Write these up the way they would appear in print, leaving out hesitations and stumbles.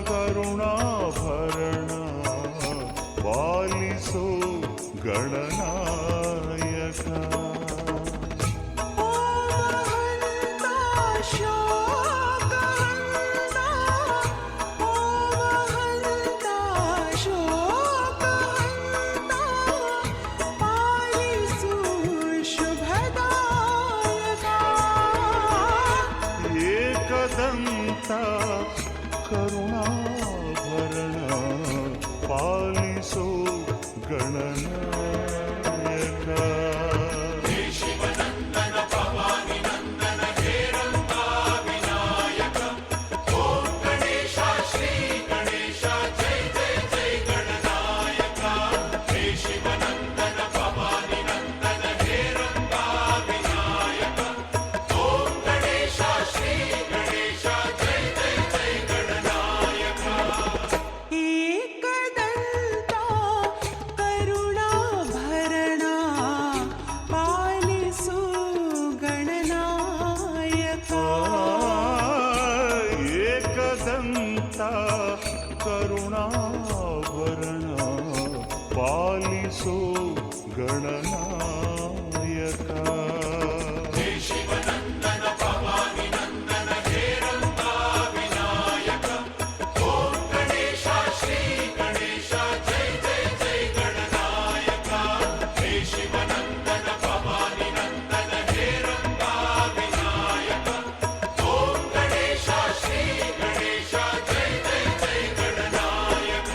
ಕರುಣಾಭರಣ ಪಾಲಿಸೋ ಗಣನಾಯಕ. ಕರುಣಾಭರಣ ಪಾಲಿಸೋ ಗಣನಾಯಕ. ಶಿವನಂದನ ಭವಾನಿ ನಂದನ ಹೇರಂಬ ವಿನಾಯಕ. ಓಂ ಗಣೇಶ ಶ್ರೀ ಗಣೇಶ ಜೈ ಜೈ ಜೈ ಗಣನಾಯಕ. ಹೇ ಶಿವನಂದನ ಭವಾನಿ ನಂದನ ಹೇರಂಬ ವಿನಾಯಕ. ಓಂ ಗಣೇಶ ಶ್ರೀ ಗಣೇಶ ಜೈ ಜೈ ಜೈ ಗಣನಾಯಕ. ಏಕದಂತ ಕರುಣಾಭರಣ ಪಾಲಿಸು ಗಣನಾಯಕ. ಏಕದಂತ ಕರುಣಾಭರಣ ಪಾಲಿಸೋ ಗಣನಾಯಕ. ಹೇ ಶಿವನಂದನ ಭವಾನಿ ನಂದನ ಹೇರಂಬ ವಿನಾಯಕ. ಓಂ ಗಣೇಶ ಶ್ರೀ ಗಣೇಶ ಜೈ ಜೈ ಜೈ ಗಣನಾಯಕ. ಹೇ ಶಿವನಂದನ ಭವಾನಿ ನಂದನ ಹೇರಂಬ ವಿನಾಯಕ. ಓಂ ಗಣೇಶ ಶ್ರೀ ಗಣೇಶ ಜೈ ಜೈ ಜೈ ಗಣನಾಯಕ.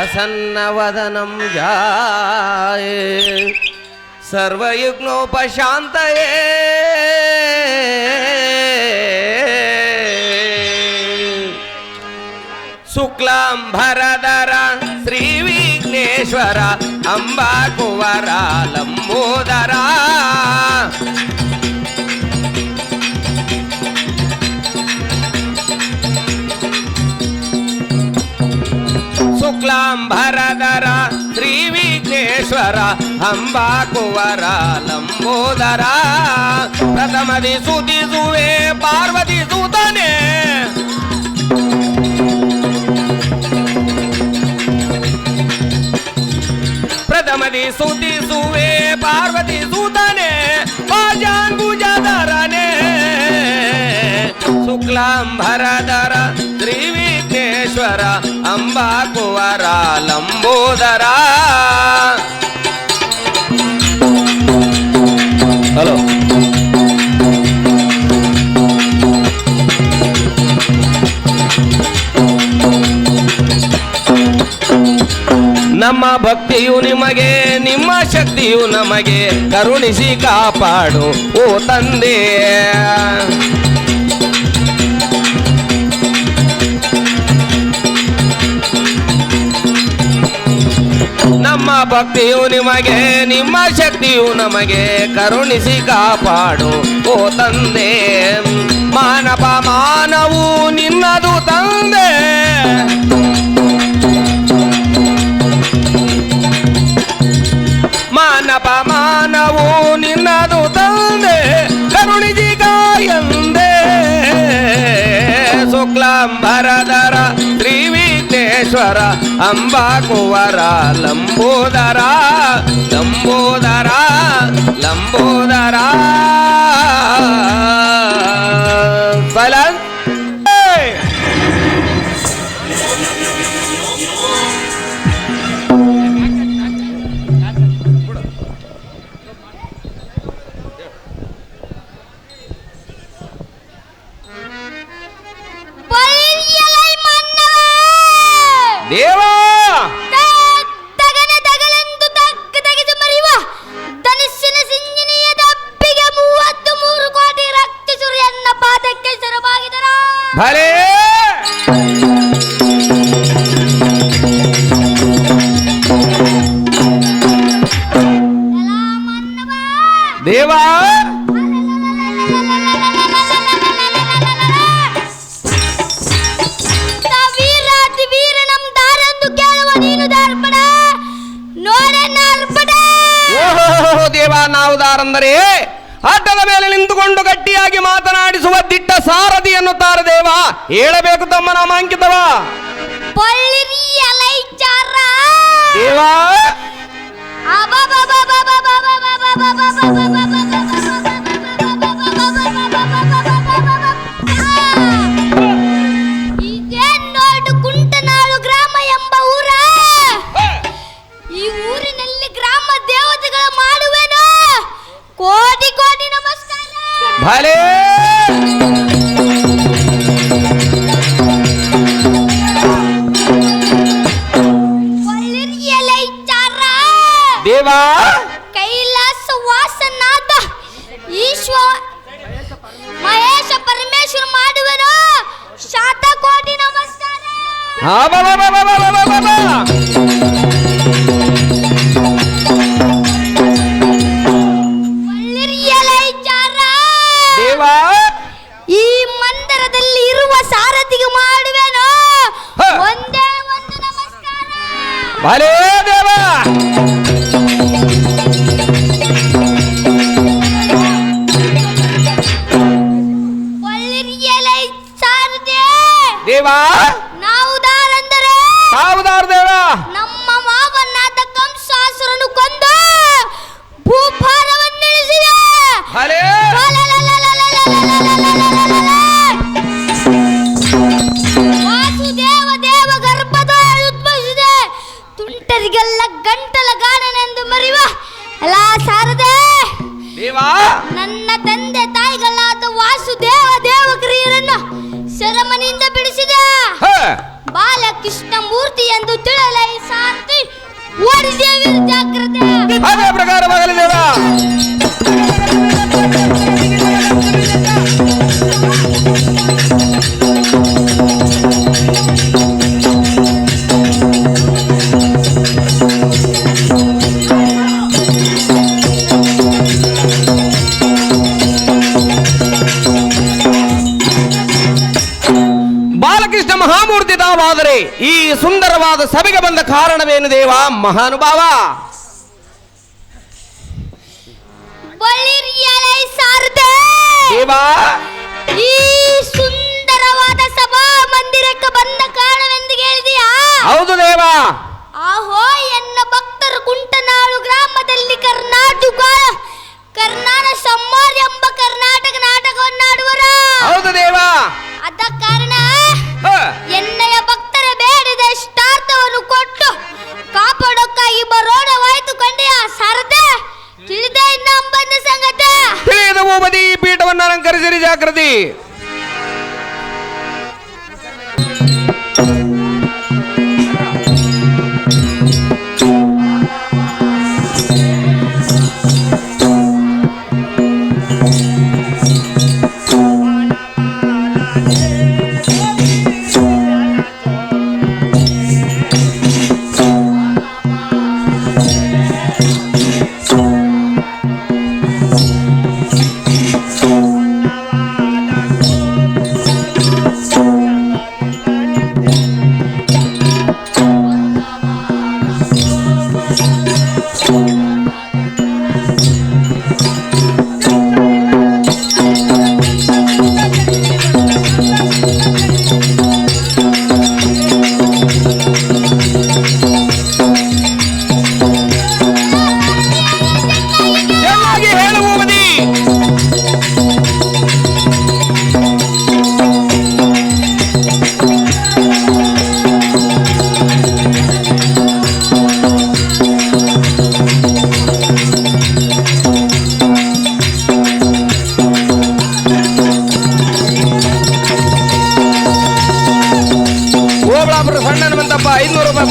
प्रसन्नवदनं जाये सर्वयुग्नोपशान्तये शुक्लांबरधर श्रीविघ्नेश्वर अंबाकुवर लंबोदरा शुक्लांबरधर श्रीविघ्नेश्वर अंबाकुवर लंबोदरा प्रथमदि सुतिसुवे पार्वती सुतने प्रथमदि सुतिसुवे पार्वती सुतने भुजधरने शुक्लांबरधर श्रीविघ्नेश्वर अंबाकुवर लंबोदरा हेलो ನಮ್ಮ ಭಕ್ತಿಯು ನಿಮಗೆ ನಿಮ್ಮ ಶಕ್ತಿಯು ನಮಗೆ ಕರುಣಿಸಿ ಕಾಪಾಡು ಓ ತಂದೆ ನಮ್ಮ ಭಕ್ತಿಯು ನಿಮಗೆ ನಿಮ್ಮ ಶಕ್ತಿಯು ನಮಗೆ ಕರುಣಿಸಿ ಕಾಪಾಡು ಓ ತಂದೆ ಮಾನವ ಮಾನವು ನಿನ್ನದು ತಂದೆ ಮಾನವ ಮಾನವು ನಿನ್ನದು ತಂದೆ ಕರುಣಿಸಿ ಕಾಯಂದೆ ಶುಕ್ಲಾಂಬರಧರ ಶ್ರೀವಿಘ್ನೇಶ್ವರ ಅಂಬಾಕುವರ ಲಂಬೋದರ ಲಂಬೋದರ ಲಂಬೋದರ ಸೈಲೆನ್ಸ್ ದೇವಾ ತಗನೆ ತಗಲೆಂದು ತೆಗೆದು ಮರೆಯುವ ಧನುಸ್ಸಿನ ಸಿಂಜಿನಿಯ ದಪ್ಪಿಗೆ 33 ಕೋಟಿ ರಕ್ತ ಸುರಿಯನ್ನ ಪಾದಕ್ಕೆ ಸರಬಾಗಿದರ ಭಲೇ ದೇವಾ ದೇವ ನಾವು ದಾರಂದರೆ ಅಡ್ಡದ ಮೇಲೆ ನಿಂತುಕೊಂಡು ಗಟ್ಟಿಯಾಗಿ ಮಾತನಾಡಿಸುವ ದಿಟ್ಟ ಸಾರಥಿ ಎನ್ನುತ್ತಾರೆ ದೇವ ಹೇಳಬೇಕು ತಮ್ಮ ನಾಮಾಂಕಿತವ ದೇವ ಇದೇನೋಡು ಕುಂಟನಾಳು ಗ್ರಾಮ ಎಂಬ ಊರ ಈ ಊರಿನಲ್ಲಿ ಗ್ರಾಮ ದೇವತೆಗಳ ಮಾಡುವೆನು ಕೋಟಿ ಕೋಟಿ ನಮಸ್ಕಾರ ಭಲೇ ದೇವಾ ಕೈಲಾಸ ವಾಸನಾದ ಮಹೇಶ ಪರಮೇಶ್ವರ ಮಾಡುವನು ಶತಕೋಟಿ ನಮಸ್ಕಾರ. ದೇವಾ ಈ ಮಂದಿರದಲ್ಲಿ ಇರುವ ಸಾರಥಿಗೆ ಮಾಡುವೆನು ಒಂದೇ ಒಂದು ನಮಸ್ಕಾರ. ಭಲೇ ದೇವಾ ದೇವಾ ನಾವುದಾರೆಂದರೆ ತಾವುದಾರ ದೇವಾ ನಮ್ಮ ಮಾವನಾದ ಕಂಸಾಸುರನು ಕೊಂದು ಭೂಭಾರವನ್ನು ಇಳಿಸಿದೆ. ಭಲೇ ವಾಸುದೇವ ದೇವ ಗರ್ಭದ ಉದ್ಭವಿಸಿದೆ. ತುಂಟರಿಗೆಲ್ಲ ಗಂಟಲ ಗಾನನೆಂದು ಮರೆಯುವ ಅಲ್ಲ ಸಾರದೆ ದೇವಾ ನನ್ನ ತಂದೆ ತಾಯಿಗಳಾದ ವಾಸುದೇವ ದೇವಗಿರಿಯರನ್ನು ಸೆರೆಮನೆಯಿಂದ ಬಿಡಿಸಿದೆ. ಬಾಲಕೃಷ್ಣ ಮೂರ್ತಿ ಎಂದು ತಿಳಿಯಲೈ ಸಾರಥಿ ಓಡಿದೇವಿ ಜಾಗ್ರತೆ. ಅದೇ ಪ್ರಕಾರವಾಗಲಿ ದೇವಾ. ಬಾಲಕೃಷ್ಣ ಮಹಾಮೂರ್ತಿ ತಾವಾದರೆ ಈ ಸುಂದರವಾದ ಸಭೆಗೆ ಬಂದ ಕಾರಣವೇನು ದೇವ ಮಹಾನುಭಾವ? ದೇವಾ ಈ ಸುಂದರವಾದ ಸಭಾ ಮಂದಿರಕ್ಕೆ ಬಂದ ಕಾರಣವೆಂದು ಹೇಳಿದೆಯಾ? ಹೌದು ದೇವಾ. ಆಹೋ ಎನ್ನ ಭಕ್ತರು ಕುಂಟನಾಳು ಗ್ರಾಮದಲ್ಲಿ ಕರ್ನಾಟಕ ಸಮ್ಮಾರ ಎಂಬ ಕರ್ನಾಟಕ ನಾಟಕವನ್ನಾಡುವರು. ಹೌದು ದೇವಾ. ಅದ ಕಾರಣ ಎಣ್ಣೆಯ ಭಕ್ತರ ಬೇಡಿದ ಇಷ್ಟಾರ್ಥವನ್ನು ಕೊಟ್ಟು ಕಾಪಾಡೋಕ್ಕಾಗಿ ಬರೋಣವಾಯ್ತು ಕೊಂಡೆಯ ಸಾರದೆ ತಿಳಿದ ಇನ್ನೊಂಬಂದ ಸಂಗತಿ ತಿಳಿದ ಭೂಪತಿ ಪೀಠವನ್ನು ಅಲಂಕರಿಸಿರಿ ಜಾಗೃತಿ.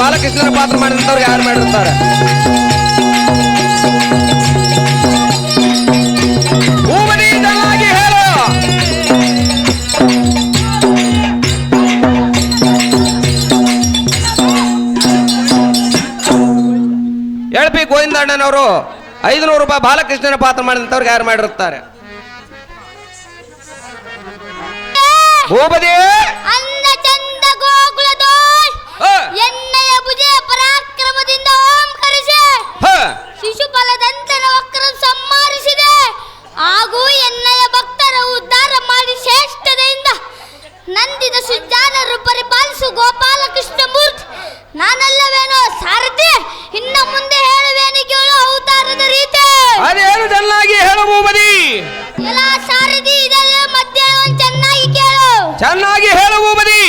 ಬಾಲಕೃಷ್ಣನ ಪಾತ್ರ ಮಾಡಿದಂತವ್ರು ಯಾರು ಮಾಡಿರ್ತಾರೆ? ಭೂಮನಿ ಚೆನ್ನಾಗಿ ಹೇಳು. ಎಳಪಿ ಗೋವಿಂದಣ್ಣನವರು 500 ರೂಪಾಯಿ ಬಾಲಕೃಷ್ಣನ ಪಾತ್ರ ಮಾಡಿದಂತವ್ರಿಗೆ ಯಾರು ಮಾಡಿರುತ್ತಾರೆ? ಭೂಪತಿ ಅಂದ ಚಂದ ಗೋಕುಲದ ಎಣ್ಣೆಯ ಭುಜ ಪರಾಕ್ರಮದಿಂದ ಓಂಕರಿಸಿ ಶಿಶುಪಾಲದಂತನ ವಕ್ರ ಸಂಹರಿಸಿದೆ. ಹಾಗೂ ಎಣ್ಣೆಯ ಭಕ್ತರ ಉದ್ಧಾರ ಮಾಡಿ ಶ್ರೇಷ್ಠತೆಯಿಂದ ನಂದಿದ ಸುಜಾನರು ಪರಿಪಾಲಿಸು ಗೋಪಾಲಕೃಷ್ಣ ಮೂರ್ತಿ ನಾನಲ್ಲವೇನೋ ಸಾರಥಿ. ಇನ್ನ ಮುಂದೆ ಹೇಳುವೇನು ಕೇಳು ಅವತಾರದ ರೀತಿ. ಅದೇನು ಚೆನ್ನಾಗಿ ಹೇಳು ಭೂಪತಿ. ಎಲ್ಲ ಸಾರಥಿ ಇದೆಲ್ಲ ಮಧ್ಯಾಹ್ನ ಚೆನ್ನಾಗಿ ಕೇಳು. ಚೆನ್ನಾಗಿ ಹೇಳು ಭೂಪತಿ.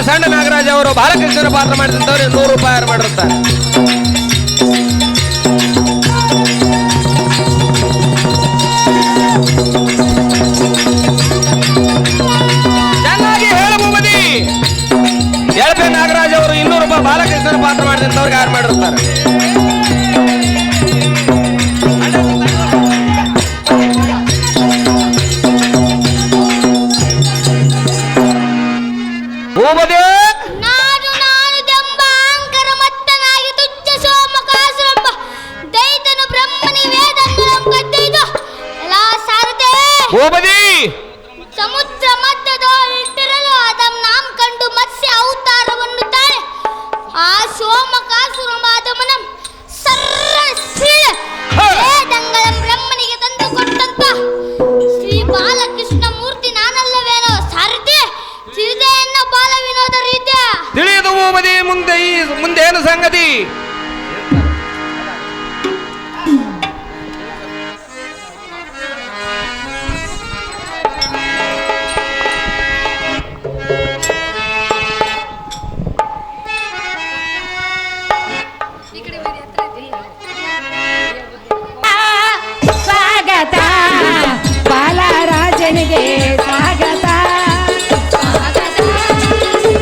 ಸಣ್ಣ ನಾಗರಾಜ್ ಅವರು ಬಾಲಕೃಷ್ಣನ ಪಾತ್ರ ಮಾಡಿದಂತವ್ರು 100 ರೂಪಾಯಿ ಮಾಡಿರುತ್ತಾರೆ. ಚೆನ್ನಾಗಿ ಹೇಳು ಭೂಪತಿ. ಎಳಪೆ ನಾಗರಾಜ್ ಅವರು 200 ರೂಪಾಯಿ ಬಾಲಕೃಷ್ಣನ ಪಾತ್ರ ಮಾಡಿದಂತವ್ರಿಗೆ ಯಾರು ಮಾಡಿರುತ್ತಾರೆ. ನಾನು ದೆಂಬ ಅಹಂಕಾರ ಮತ್ತನಾಗಿ ತುಚ್ಛ ಸೋಮಕಾಸುರಂಬ ದೈತನು ಬ್ರಹ್ಮನಿ ವೇದಗಳನ್ನು ಕದ್ದೊಯ್ದು ಎಲ್ಲಾ ಸಾರದೆ ಸಮುದ್ರ ಮಧ್ಯದಲ್ಲಿರಲು ಅದಂ ನಾಮ್ ಕಂಡು ಮತ್ಸ್ಯ ಅವತಾರವನ್ನು ತಾಳೆ ಆ ಸೋಮಕಾಸುರಂಬ ಅದಮನಂ ಸರ್ರ ವೇದಗಳನ್ನು ಬ್ರಹ್ಮನಿಗೆ ತಂದು ಕೊಟ್ಟಂತ ಶ್ರೀ ಬಾಲಕೃಷ್ಣ ಮೂರ್ತಿ ನಾನಲ್ಲವೇನೋ ಸಾರಥಿ ತಿಳಿದೆಯನ್ನ ಬಾಲ ವಿನೋದ ರೀತಿಯ ತಿಳಿದು ಭೂಪತಿ. ಮುಂದೆ ಏನು ಸಂಗತಿ? ಸ್ವಾಗತ ಬಾಲರಾಜನಿಗೆ ಸ್ವಾಗತ,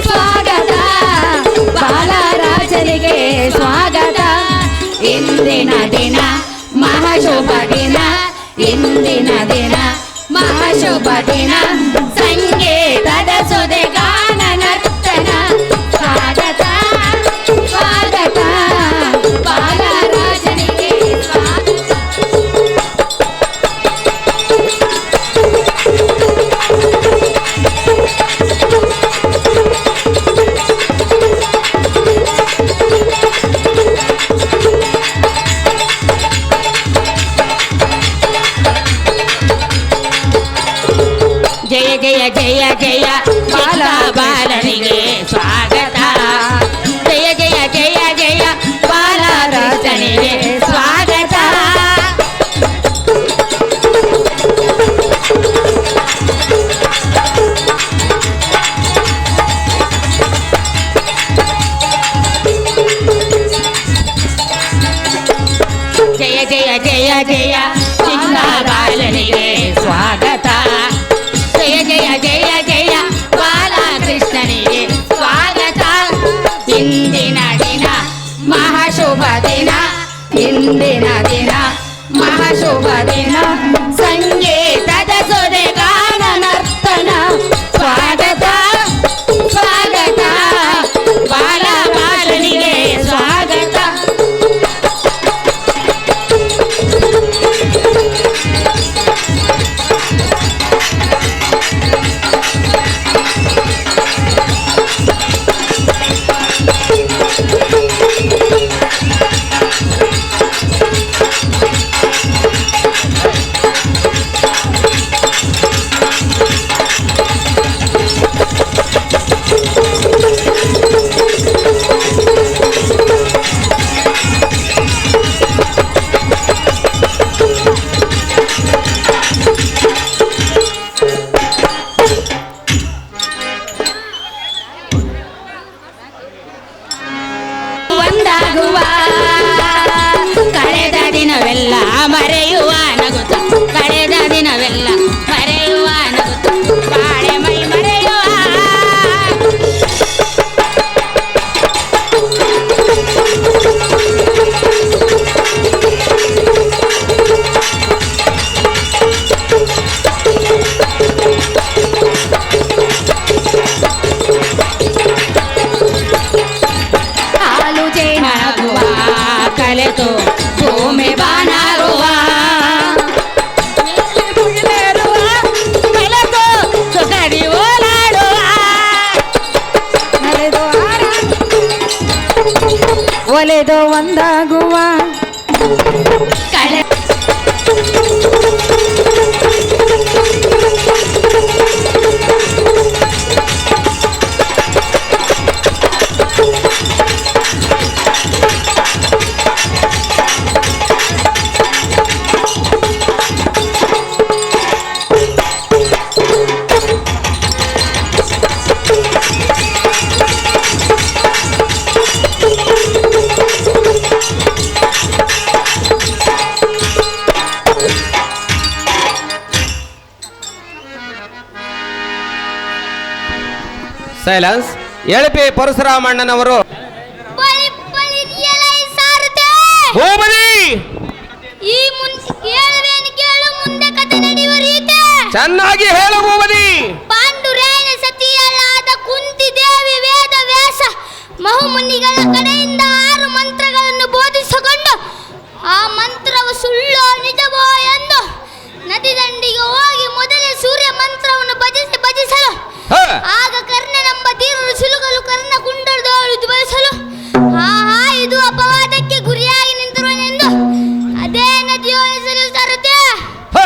ಸ್ವಾಗತ ಬಾಲರಾಜನಿಗೆ ಸ್ವಾಗತ. ಇಂದಿನ ದಿನ ಮಹಾಶುಭ ದಿನ, ಇಂದಿನ ದಿನ ಮಹಾಶುಭ ದಿನ. ಸಂಗೀತದ ಸುದೆ ಗಾನ ನರ್ತನ. ಸ್ವಾಗತ ಸ್ವಾಗತ ಬಾಲರಾಜನಿಗೆ ಸ್ವಾಗತ. ಜಯ ಜಯ ಜಯ ಜಯ ಬಾಲ ಬಾಲನಿಗೆ ಸ್ವಾಗತ. ಜಯ ಜಯ ಜಯ ಜಯ ಬಾಲರಾಜನಿಗೆ ಸ್ವಾಗತ. ಜಯ ಜಯ ಜಯ ಜಯ ಚಿನ್ನ ಬಾಲನಿಗೆ ಸ್ವಾಗತ. ಜಯ ಜಯ ಜಯ ಜಯ ಬಾಲಕೃಷ್ಣನಿಗೆ ಸ್ವಾಗತ. ಇಂದಿನ ದಿನ ಮಹಾಶುಭ ದಿನ, ಇಂದಿನ ದಿನ ಮಹಾಶುಭ ದಿನ. ಸಂಗೀತದ ಸುದೆ ಗಾನ ನರ್ತನ. ಸ್ವಾಗತ ಸ್ವಾಗತ ಬಾಲ ಬಾಲನಿಗೆ ಸ್ವಾಗತ. ಒಂದಾಗುವ ಕಳೆದ ದಿನವೆಲ್ಲ ಮರೆಯುವ ನಗುತ್ತ, ಕಳೆದ ದಿನವೆಲ್ಲ ಮರೆಯುವ ನಗುತ್ತ, ಬಾಳೆ ಮೈ ಮರೆಯುವ. ಹಾಲು ಜೇನಾಗುವ ಕಲೆತು ಭೂಮಿ ಬಾನಾಗುವ, ಕಲೆತು ಸುಖದಿ ಓಲಾಡುವ. ಒಲೆದು ಒಂದಾಗುವ ಕಳೆ ಸೈಲೆನ್ಸ್. ಎಳಪಿ ಪರಶುರಾಮಣ್ಣನವರು ಬಳಿ ಬಳಿ ಎಲೈ ಸಾರದೆ ಭೂಪತಿ ಈ ಮುಂದೆ ಕೇಳುವೇನು ಕೇಳು, ಮುಂದೆ ಕಥೆ ನಡೆಯುವ ರೀತಿ ಚೆನ್ನಾಗಿ ಹೇಳು ಭೂಪತಿ. ಪಾಂಡುರಾಯನ ಸತಿಯಲ್ಲಾದ ಕುಂತಿ ದೇವಿ ವೇದ ವ್ಯಾಸ ಮಹುಮುನಿಗಳ ಕಡೆಯಿಂದ 6 ಮಂತ್ರಗಳನ್ನು ಬೋಧಿಸಿಕೊಂಡು ಆ ಮಂತ್ರವು ಸುಳ್ಳೋ ನಿಜವೋ ಎಂದು ನದಿ ದಂಡಿಗೆ ಹೋಗಿ ಮೊದಲೇ ಸೂರ್ಯ ಮಂತ್ರವನ್ನು ಭಜಿಸಲು ಹ, ಆಗ ಕರ್ಣನೆಂಬ ಧೀರರು ಸಿಲುಕಲು ಕರ್ಣ ಕುಂಡಲದೋಳು ಬಯಸಲು ಆಹಾ ಇದು ಅಪವಾದಕ್ಕೆ ಗುರಿಯಾಗಿ ನಿಂತಿರುವನೆಂದು ಅದೇ ನದಿಯೋಳಿಸಲು ಸಾರದೆ ಹ,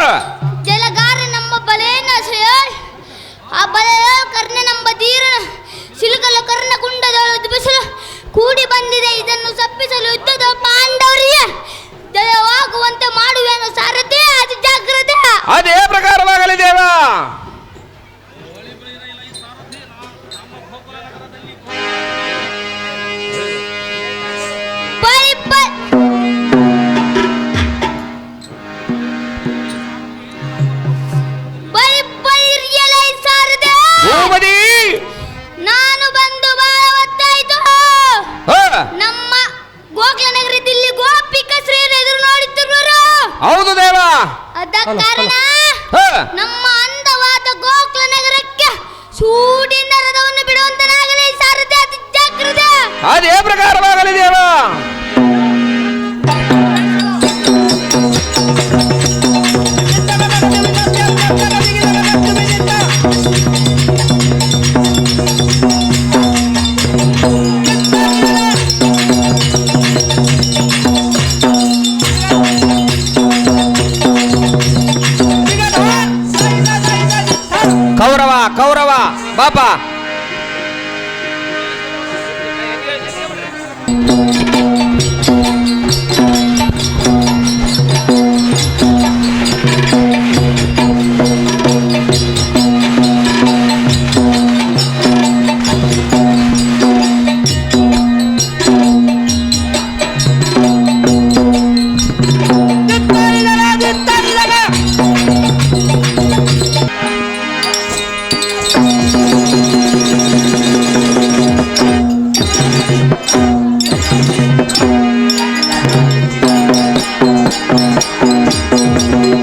ಜಲಗಾರನೆಂಬ ಬಲೆಯನ್ನು ಆ ಬಲೆಯ ಕರ್ಣನೆಂಬ ಧೀರನು ಸಿಲುಕಲು ಕರ್ಣ ಕುಂಡದೋಳು ಬಯಸಲು ಕೂಡಿ ಬಂದಿದೆ. ಇದನ್ನು ತಪ್ಪಿಸಲು ಯುದ್ಧದ ಪಾಂಡವರಿಗೆ ಜಯವಾಗುವಂತೆ ಮಾಡುವೇನು ಸಾರಥಿ, ಅದು ಜಾಗ್ರತೆ. ಅದೇ ಪ್ರಕಾರವಾಗಲಿ ದೇವ. ಭೂಪತಿ ನಾನು ಬಂದು ಬಹಳ ಹೊತ್ತಾಯ್ತು. ಹ, ನಮ್ಮ ಗೋಕುಲ ನಗರದಲ್ಲಿ ಗೋಪಿಕ ಶ್ರೀಯರು ಎದುರು ನೋಡುತ್ತಿರುವರು. ಹೌದು ದೇವ. ಅದ ಕಾರಣ ಹ, ನಮ್ಮ ಅಂದವಾದ ಗೋಕುಲ ನಗರಕ್ಕೆ ಸೂಡಿನ ರಥವನ್ನು ಬಿಡುವಂತನಾಗಲಿ ಸಾರಥಿ, ಅತಿ ಜಾಗ್ರತೆ. ಅದೇ ಪ್ರಕಾರವಾಗಲಿ ದೇವ. ಕೌರವ ಕೌರವ ಬಾಪ.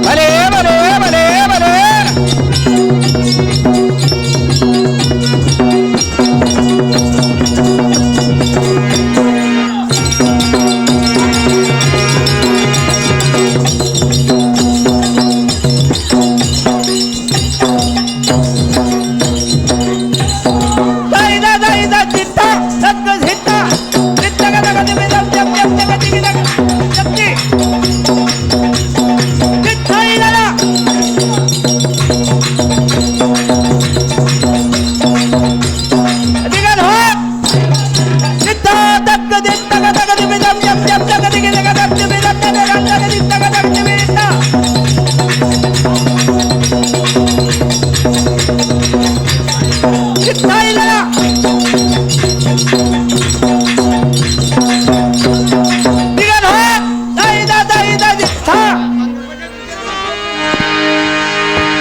ಬಲೆ ಬಲೆ ಬಲೆ ಬಲೆ.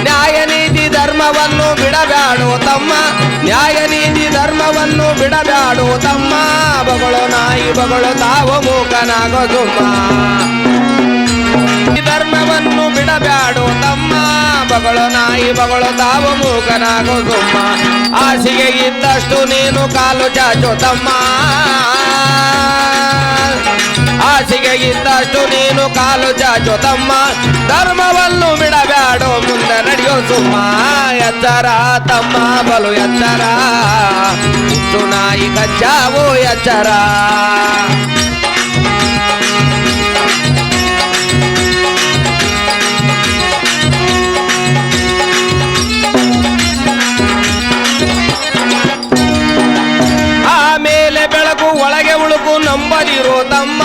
ನ್ಯಾಯ ನೀತಿ ಧರ್ಮವನ್ನು ಬಿಡಬ್ಯಾಡು ತಮ್ಮ, ನ್ಯಾಯ ನೀತಿ ಧರ್ಮವನ್ನು ಬಿಡಬ್ಯಾಡು ತಮ್ಮ. ಬಗಳು ನಾಯಿ ಬಗಳು ತಾವು ಮೂಕನಾಗೋ ಸುಮ್ಮ. ಧರ್ಮವನ್ನು ಬಿಡಬ್ಯಾಡು ತಮ್ಮ, ಬಗಳು ನಾಯಿ ಬಗಳು ತಾವು ಮೂಕನಾಗೋ ಸುಮ್ಮ. ಆಸೆಗೆ ಇದ್ದಷ್ಟು ನೀನು ಕಾಲು ಚಾಚು ತಮ್ಮ, ಆಸೆಗೆ ಇದ್ದಷ್ಟು ನೀನು ಕಾಲು ಚಾಚು ತಮ್ಮ. ಧರ್ಮವನ್ನು ಬಿಡಬ್ಯಾಡು ಮುಂದೆ ನಡೆಯೋ ಸುಮ್ಮ. ಎಚ್ಚರ ತಮ್ಮ ಬಲು ಎಚ್ಚರ, ನಾಯಿ ಕಚ್ಚಾವು ಎಚ್ಚರ. ಆಮೇಲೆ ಬೆಳಕು ಒಳಗೆ ಉಳುಕು ನಂಬದಿರೋ ತಮ್ಮ,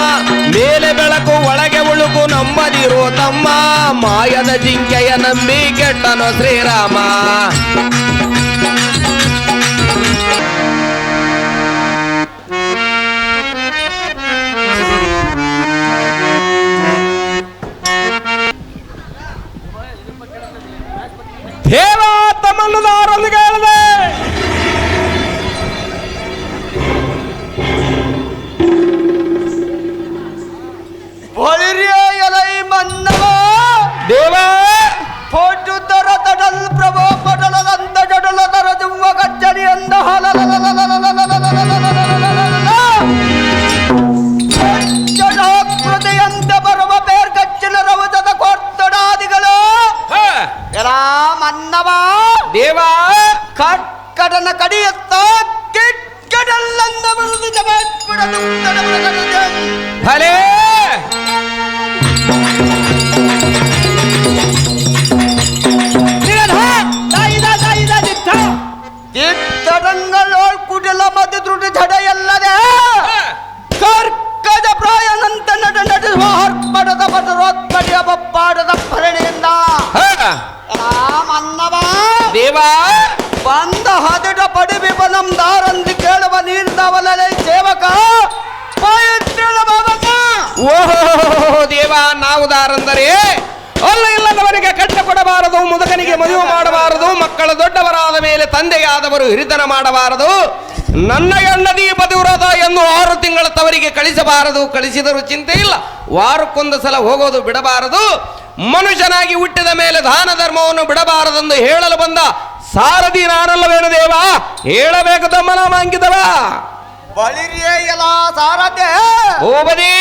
ಮೇಲೆ ಬೆಳಕು ಒಳಗೆ ಉಳುಕು ನಂಬದಿರೋ ತಮ್ಮ. ಮಾಯದ ಜಿಂಕೆಯ ನಂಬಿ ಕೆಟ್ಟನು ಶ್ರೀರಾಮ. ದೇವ ತಮ್ಮನ್ನು ಹೇಳಿದೆ ಕಟ್ಕಡನ ಕಡಿಯುತ್ತ ಕಿಟ್ಕಡಲ್ಲಂದ ಬರುದು ಜಗತ್ಬಿಡದು ಭಲೇ ತೀರ್ಥರಂಗಳೋಳ್ ಕುಡಲ ಮಧ್ಯ ತ್ರುಟಿ ಝಡ ಎಲ್ಲದೆ ಕರ್ಕದ ಪ್ರಾಯನಂತ ನಟ ನಟಿಸುವ ಹೊರ್ಪಡದ ಪಟರೋತ್ಪಡಿಯ ಬಪ್ಪಾಡದ ಭರಣಿಯಿಂದ ರಾಮನ್ನವ ದೇವಾ ಬಂದ ಹದಿಟ ಪಡಿ ವಿಪನಂ ದಾರಂದಿ ಕೇಳುವ ನೀರ್ದವಲಲೆ ಸೇವಕ ಪವಿತ್ರನ ಬಾಬಕ ಓಹೋ ದೇವ ನಾವುದಾರಂದರೆ ಅಲ್ಲ ಇಲ್ಲದವರಿಗೆ ಕಟ್ಟ ಕೊಡಬಾರದು, ಮುದುಕನಿಗೆ ಮದುವೆ ಮಾಡಬಾರದು, ಮಕ್ಕಳು ದೊಡ್ಡವರಾದ ಮೇಲೆ ತಂದೆಯಾದವರು ಹಿರಿತನ ಮಾಡಬಾರದು, ನನ್ನ ಹೆಂಡತಿ ಪತಿವ್ರತ ಎಂದು 6 ತಿಂಗಳ ತವರಿಗೆ ಕಳಿಸಬಾರದು, ಕಳಿಸಿದರೂ ಚಿಂತೆ ಇಲ್ಲ, ವಾರಕ್ಕೊಂದು ಸಲ ಹೋಗೋದು ಬಿಡಬಾರದು, ಮನುಷ್ಯನಾಗಿ ಹುಟ್ಟಿದ ಮೇಲೆ ದಾನ ಧರ್ಮವನ್ನು ಬಿಡಬಾರದೆಂದು ಹೇಳಲು ಬಂದ ಸಾರಥಿ ನಾನಲ್ಲವೇನು ದೇವ? ಹೇಳಬೇಕು ತಮ್ಮ ನಾಮ ಅಂಕಿತವ ಬಳಿರಿಯೇ ಎಲ್ಲ ಸಾರಥೆ ಓಬದಿ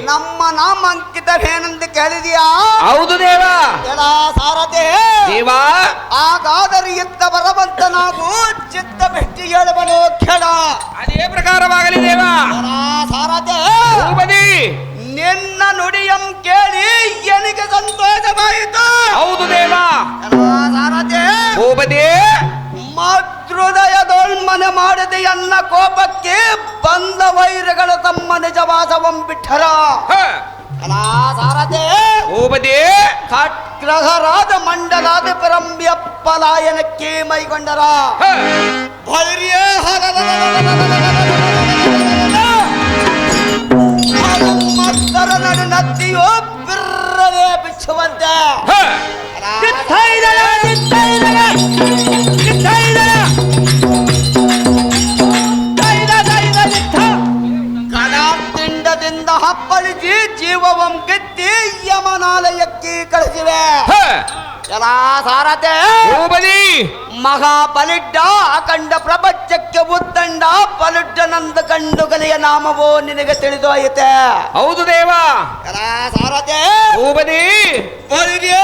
ನಮ್ಮ ನಾಮಾಂಕಿತವೇನೆಂದು ಕೇಳಿದೆಯಾ? ಹೌದು ದೇವ. ಎಲ್ಲ ಸಾರಥೆ ದೇವ ಹಾಗಾದರೆ ಇತ್ತ ಬರವಂತ ನಾವು ಚಿತ್ತ ಬೆಟ್ಟಿ ಹೇಳುವನು ಕೆಳ ಅದೇ ಪ್ರಕಾರವಾಗಲಿ ದೇವ. ಸಾರಥೆ ಓಬದಿ ನಿನ್ನ ನುಡಿಯಂ ಕೇಳಿ ಎನಿಗೆ ಸಂತೋಷವಾಯಿತು. ಹೌದು ದೇವ. ಸಾರಥೆ ಓಬದಿ ಮೃದಯದೋಳ್ಮನೆ ಮಾಡದೆ ಎನ್ನ ಕೋಪಕ್ಕೆ ಬಂದ ವೈರಗಳ ತಮ್ಮ ನಿಜವಾಸವಂ ಬಿಟ್ಟರ. ಸಾರಥೆ ಓಬದಿ ಖಟ್ಗ್ರಹರಾದ ಮಂಡಲಾದ ಪರಂಬ್ಯ ಪಲಾಯನಕ್ಕೆ ಮೈಗೊಂಡರ. ಮತ್ತರ ನಡು ನದಿಯೋ ಬಿರ್ರನೆ ಬಿಚ್ಚುವಂತೆ ಕಡಾತಿಂಡದಿಂದ ಹಪ್ಪಳಿಸಿ ಜೀವವಂ ಗೆದ್ದಿ ಯಮನಾಲಯಕ್ಕೆ ಕಳಿಸಿವೆ. ಎಲ್ಲ ಸಾರಥೆ ಓಬದಿ ಮಹಾಬಲಿಡ್ಡ ಅಖಂಡ ಪ್ರಪಂಚಕ್ಕೆ ಉದ್ದಂಡ ಬಲಿಡ್ಡನಂದ ಕಂಡು ಕಲಿಯ ನಾಮವೋ ನಿನಗೆ ತಿಳಿದೋಯಿತೆ. ಹೌದು ದೇವ. ಎಲ್ಲ ಸಾರಥೆ ಓಬದಿ ಬಲಿಗೆ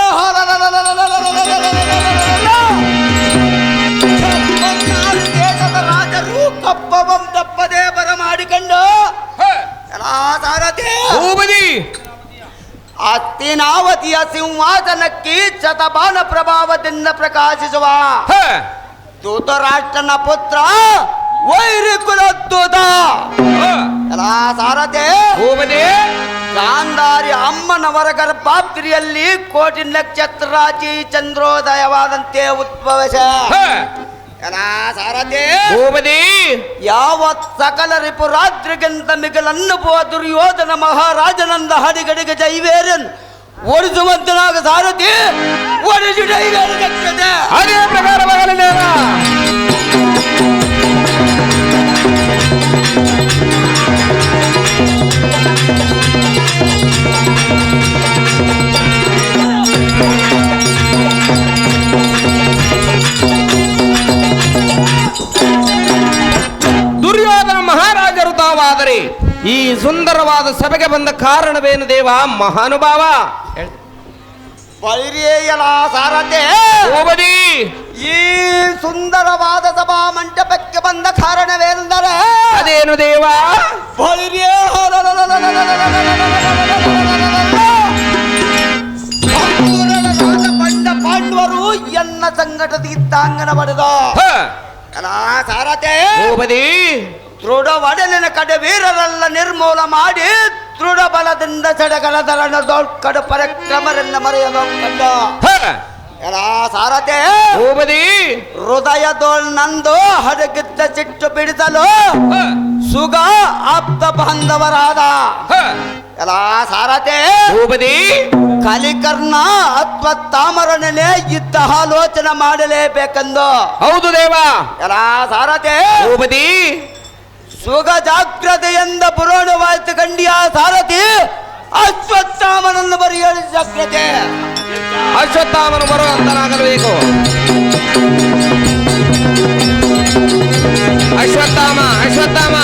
ದೇಶದ ರಾಜರು ಕಪ್ಪವಂ ತಪ್ಪದೇ ಬರಮಾಡಿಕೊಂಡು ಎಲ್ಲ ಸಾರಥೆ ಓಬದಿ ಹಸ್ತಿನಾವತಿಯ ಸಿಂಹಾಸನಕ್ಕೆ ಶತಮಾನ ಪ್ರಭಾವದಿಂದ ಪ್ರಕಾಶಿಸುವ ಧೃತರಾಷ್ಟ್ರನ ಪುತ್ರ ವೈರಿ ಕುಲೋದ್ಧತ ಎಲ್ಲ ಸಾರಥೆ ಓಬದಿ ಗಾಂಧಾರಿ ಅಮ್ಮನವರ ಗರ್ಭಾತ್ರಿಯಲ್ಲಿ ಕೋಟಿ ನಕ್ಷತ್ರ ರಾಶಿ ಚಂದ್ರೋದಯವಾದಂತೆ ಉದ್ಭವಿಸ. ಎಲ್ಲ ಸಾರಥೆ ಓಬದಿ ಯಾವತ್ ಸಕಲ ರಿಪು ರಾತ್ರಿಗಿಂತ ಮಿಗಲನ್ನು ಪೋ ದುರ್ಯೋಧನ ಮಹಾರಾಜನಂದ ಹಡಿಗಡಿಗೆ ಜೈವೇರನ್ ಓಡಿಸುವಂತನಾಗ ಸಾರಥಿ ಓಡಿಸಿ ಜೈವೇರನ್ ಅದೇ ಪ್ರಕಾರವಾಗಲಿ ದೇವ. ದುರ್ಯೋಧನ ಮಹಾರಾಜರು ತಾವಾದರೆ ಈ ಸುಂದರವಾದ ಸಭೆಗೆ ಬಂದ ಕಾರಣವೇನು ದೇವ ಮಹಾನುಭಾವ? ಬೈರಿಯಲ ಸಾರಥೆ ಓಬದಿ ಈ ಸುಂದರವಾದ ಸಭಾ ಮಂಟಪಕ್ಕೆ ಬಂದ ಕಾರಣವೇನೆಂದರೆ ಅದೇನು ದೇವ? ಬೈರಿಯೇ ಬಂಡ ಪಾಂಡವರು ಎನ್ನ ಸಂಘಟದ ಇತ್ತಾಂಗನ ಬಡದ ಸಾರಥೆ ಓಬದಿ ದೃಢ ಒಡಲಿನ ಕಡೆ ವೀರರೆಲ್ಲ ನಿರ್ಮೂಲ ಮಾಡಿ ದೃಢ ಬಲದಿಂದ ಸಡಗಲ ದರಣ ದೊಡ್ಡ ಪರಾಕ್ರಮರನ್ನ ಮರೆಯಲು ಕಂಡ ಎಲ್ಲ ಸಾರಥೆ ಓಬದಿ ಹೃದಯದೋಳ್ ನಂದು ಹಡಗಿದ್ದ ಸಿಟ್ಟು ಬಿಡಿಸಲು ಸುಗ ಆಪ್ತ ಬಾಂಧವರಾದ ಎಲ್ಲ ಸಾರಥೆ ಓಬದಿ ಕಲಿಕರ್ಣ ಅಥವಾ ತಾಮರನೇ ಇದ್ದ ಆಲೋಚನೆ ಮಾಡಲೇಬೇಕೆಂದು ಹೌದು ದೇವ. ಎಲ್ಲ ಸಾರಥೆ ಓಬದಿ ಸುಗ ಜಾಗ್ರತೆಯಿಂದ ಪುರಾಣವಾಯ್ತು ಕಂಡಿಯ ಸಾರಥಿ ಅಶ್ವತ್ಥಾಮನನ್ನು ಬರೆಯಲು ಜಾಗ್ರತೆ. ಅಶ್ವತ್ಥಾಮನು ಬರುವಂತನಾಗಬೇಕು. ಅಶ್ವತ್ಥಾಮ ಅಶ್ವತ್ಥಾಮ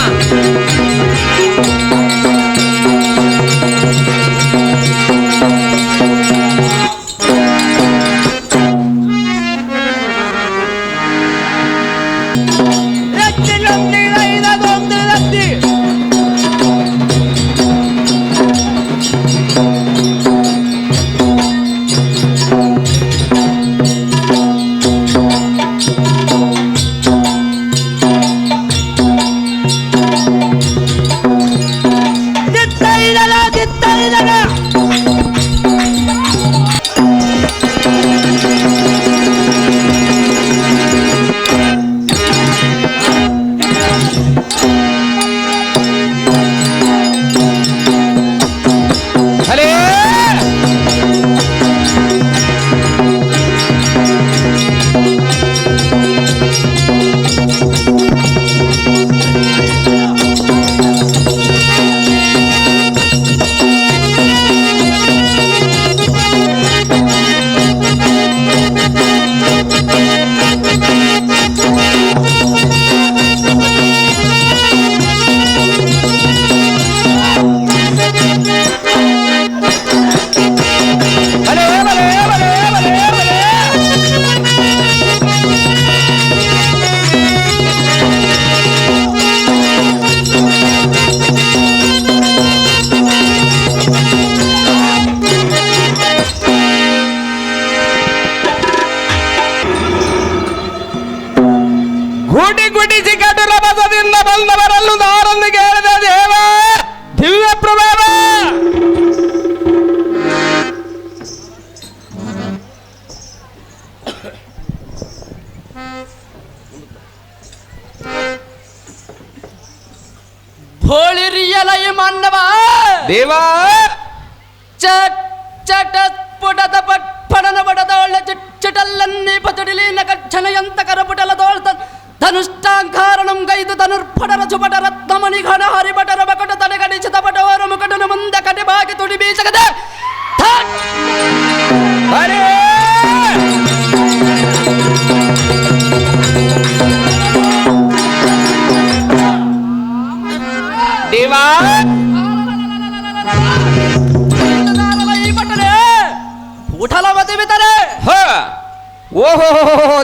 ಗುಡಿ ಗುಡಿಸಿ ಕಟುರ ಬಸದಿಂದ ಬಂದವರಲ್ಲೂ ದಾರೊಂದಿಗೆ ಹೇಳಿದ ದೇವ ದಿವ್ಯ ಪ್ರಭಾವ. ಭೋಳಿರಿಯಲೈ ಮಾನವ ದೇವಾ ಚಟ್ ಚಟ ಪುಟದ ಪಡನ ಬಡದೋಳ ಚಿಟಲ್ಲನ್ನಿ ಪಚಡಿಲಿನ ಕಚ್ಚನೆಯಂತ ಕರಪುಟಲದೋಳ ಧನುಷ್ಟಾಂಕಾರಣಂ ಗೈದು ಧನುರ್ಪಡರ ಚುಪಟ ರತ್ನಮಣಿ ಘನ ಹರಿಭಟರ ಬಕಟ ತಡೆಗಡಿಸಿದ ಪಟವರ ಮುಕಟನ ಮುಂದೆ ಕಡೆ ಬಾಗಿ ತುಡಿ ಬೀಸಗದೆ ಅರೇ ದೇವಾ ಓಹೋ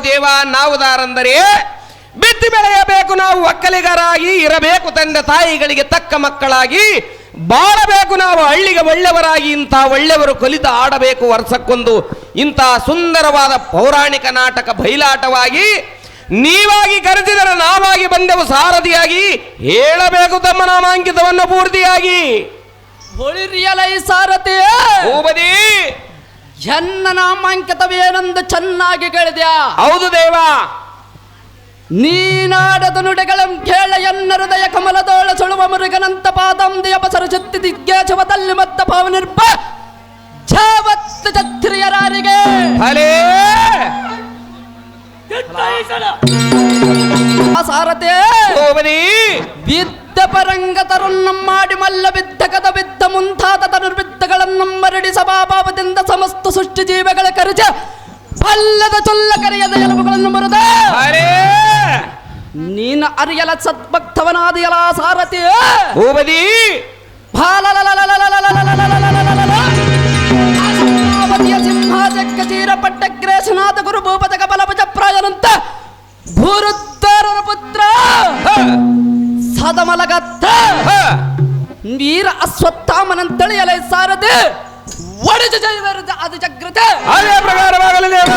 ದೇವ ನಾವು ದಾರಂದರೆ ಬಿತ್ತಿ ಬೆಳೆಯಬೇಕು, ನಾವು ಒಕ್ಕಲಿಗರಾಗಿ ಇರಬೇಕು, ತಂದೆ ತಾಯಿಗಳಿಗೆ ತಕ್ಕ ಮಕ್ಕಳಾಗಿ ಬಾಳಬೇಕು, ನಾವು ಹಳ್ಳಿಗೆ ಒಳ್ಳೆಯವರಾಗಿ ಇಂಥ ಒಳ್ಳೆಯವರು ಕಲಿತು ಆಡಬೇಕು. ವರ್ಷಕ್ಕೊಂದು ಇಂಥ ಸುಂದರವಾದ ಪೌರಾಣಿಕ ನಾಟಕ ಬಯಲಾಟವಾಗಿ ನೀವಾಗಿ ಕರೆಸಿದರೆ ನಾವಾಗಿ ಬಂದೆವು ಸಾರಥಿಯಾಗಿ, ಹೇಳಬೇಕು ತಮ್ಮ ನಾಮಾಂಕಿತವನ್ನು ಪೂರ್ತಿಯಾಗಿ. ಹೊಳಿರಿಯಲೈ ಸಾರಥಿ ಭೂಪತಿ ಎನ್ನ ನಾಮಾಂಕಿತವೇನೆಂದು ಚೆನ್ನಾಗಿ ಕೇಳಿದ್ಯಾ? ಹೌದು ದೇವ. ನೀನಾಡದ ನುಡಿಗಳಂ ಕೇಳ ಎನ್ನ ಹೃದಯ ಕಮಲದೋಳ ಸುಳುವ ಮುರುಗನಂತ ಪಾದಂದಿಯ ಬಸರು ಚತ್ತಿ ದಿಗ್ಗೇಶವದಲ್ಲಿ ಮತ್ತ ಪಾವನಿರ್ಪ ಛಾವತ್ತು ಛತ್ರಿಯರಾರಿಗೆ ಹಲೇ ಸಾರಥೆ ಭೂಪತಿ ಬಿದ್ದ ಪರಂಗ ತರುನ್ನಮ್ಮಾಡಿ ಮಲ್ಲ ಬಿದ್ದ ಕದ ಬಿದ್ದ ಮುಂತಾದ ತನುರ್ಬಿದ್ದಗಳನ್ನು ಮರಡಿ ಸಭಾಭಾವದಿಂದ ಸಮಸ್ತ ಸೃಷ್ಟಿ ಜೀವಗಳ ಕರಿಚ ಪಲ್ಲದ ಚೊಲ್ಲ ಕರೆಯದ ಎಲುಬುಗಳನ್ನು ಮರದ ನೀನು ಅರಿಯಲ ಸದ್ಭಕ್ತವನಾದಿಯಲ ಸಾರಥಿ ಭೂಪತಿ ಸಿಂಹಾಚಕ್ಕ ಚೀರ ಪಟ್ಟಗ್ರೇಶನಾಥ ಗುರು ಭೂಪತ ಕಪಲಭುಜ ಪ್ರಾಯನಂತ ಭೂರುದ್ಧಾರರ ಪುತ್ರ ಸದಮಲಗತ್ತ ವೀರ ಅಶ್ವತ್ಥಾಮನಂತಳಿಯಲೈ ಸಾರಥಿ ಒಡೆದು ಜೈವರದ ಅದು ಜಾಗೃತೆ ಅದೇ ಪ್ರಕಾರವಾಗಲಿ ದೇವ.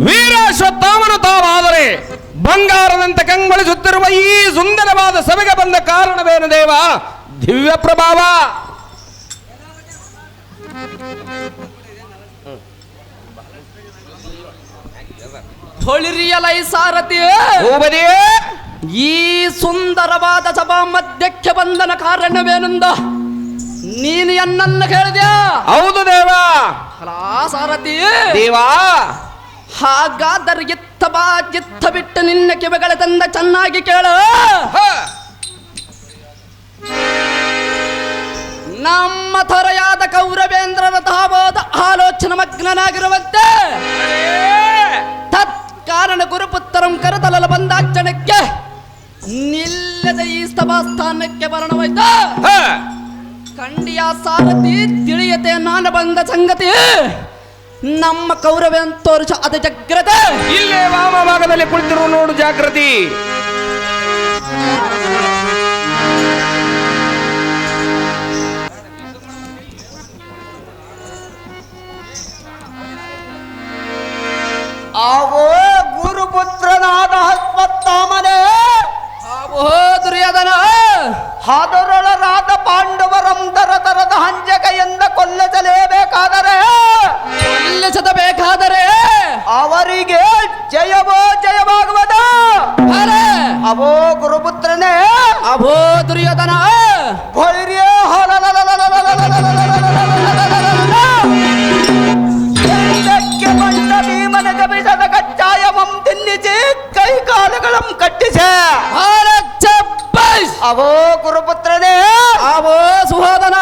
ವೀರಾಶ್ವತ್ಥಾಮನು ತಾವಾದರೆ ಬಂಗಾರದಂತೆ ಕಂಗೊಳಿಸುತ್ತಿರುವ ಈ ಸುಂದರವಾದ ಸಭೆಗೆ ಬಂದ ಕಾರಣವೇನು ದೇವ? ದಿವ್ಯ ಪ್ರಭಾವ. ಹೊಳಿರಿಯಲೈ ಸಾರಥಿ ಭೂಪತಿ ಈ ಸುಂದರವಾದ ಸಭಾ ಮಧ್ಯಕ್ಕೆ ಬಂದನ ಕಾರಣವೇನೆಂದ ನೀನು ಎನ್ನನ್ನು ಕೇಳಿದ್ಯಾ? ಹೌದು ದೇವ. ಸಾರಥಿ ದೇವಾ ಹಾಗಾದರೆ ಎತ್ತ ಬಿಟ್ಟು ನಿನ್ನ ಕಿವಿಗಳ ತಂದ ಚೆನ್ನಾಗಿ ಕೇಳ. ನಮ್ಮ ತೊರೆಯಾದ ಕೌರವೇಂದ್ರನ ತಾವಾದ ಆಲೋಚನೆ ಮಗ್ನನಾಗಿರುವಂತೆ ತತ್ಕಾರಣ ಗುರುಪುತ್ರಂ ಕರೆತಲಲು ಬಂದಾಚರಣಕ್ಕೆ ನಿಲ್ಲದ ಈ ಸಭಾಸ್ಥಾನಕ್ಕೆ ವರ್ಣವಾಯ್ತು. ಕಂಡಿಯ ಸಾರಥಿ ತಿಳಿಯತೆ ನಾನು ಬಂದ ಸಂಗತಿ ನಮ್ಮ ಕೌರವ ತೋರಿಸ ಅದ ಜಾಗ್ರತೆ. ಇಲ್ಲೇ ವಾಮ ಭಾಗದಲ್ಲಿ ಕುಳಿತಿರುವ ನೋಡು ಜಾಗೃತಿ. ಅವೋ ಗುರುಪುತ್ರನಾದ ಅಶ್ವತ್ಥಾಮನೇ, ಅವೋ ದುರ್ಯೋಧನ, ಹಾದರೊಳರಾದ ಪಾಂಡವರಂದರ ತರದ ಹಂಜಕೆಯಿಂದ ಕೊಲ್ಲಿಸಲೇಬೇಕಾದರೆ ಕೊಲ್ಲಿಸಬೇಕಾದರೆ ಅವರಿಗೆ ಜಯವೋ ಜಯವಾಗುವುದು. ಅವೋ ಗುರುಪುತ್ರನೇ, ಅವೋ ದುರ್ಯೋಧನ, ಭೈರ್ಯ ಬಂದ ಭೀಮನ ಗಮಿಸದ ಕಚ್ಚಾಯವಂ ತಿನ್ನಿಸಿ ಕೈ ಕಾಲುಗಳಂ ಕಟ್ಟಿಸೆ. ಅವೋ ಗುರುಪುತ್ರನೇ, ಅವೋ ಸುಹೋದನ,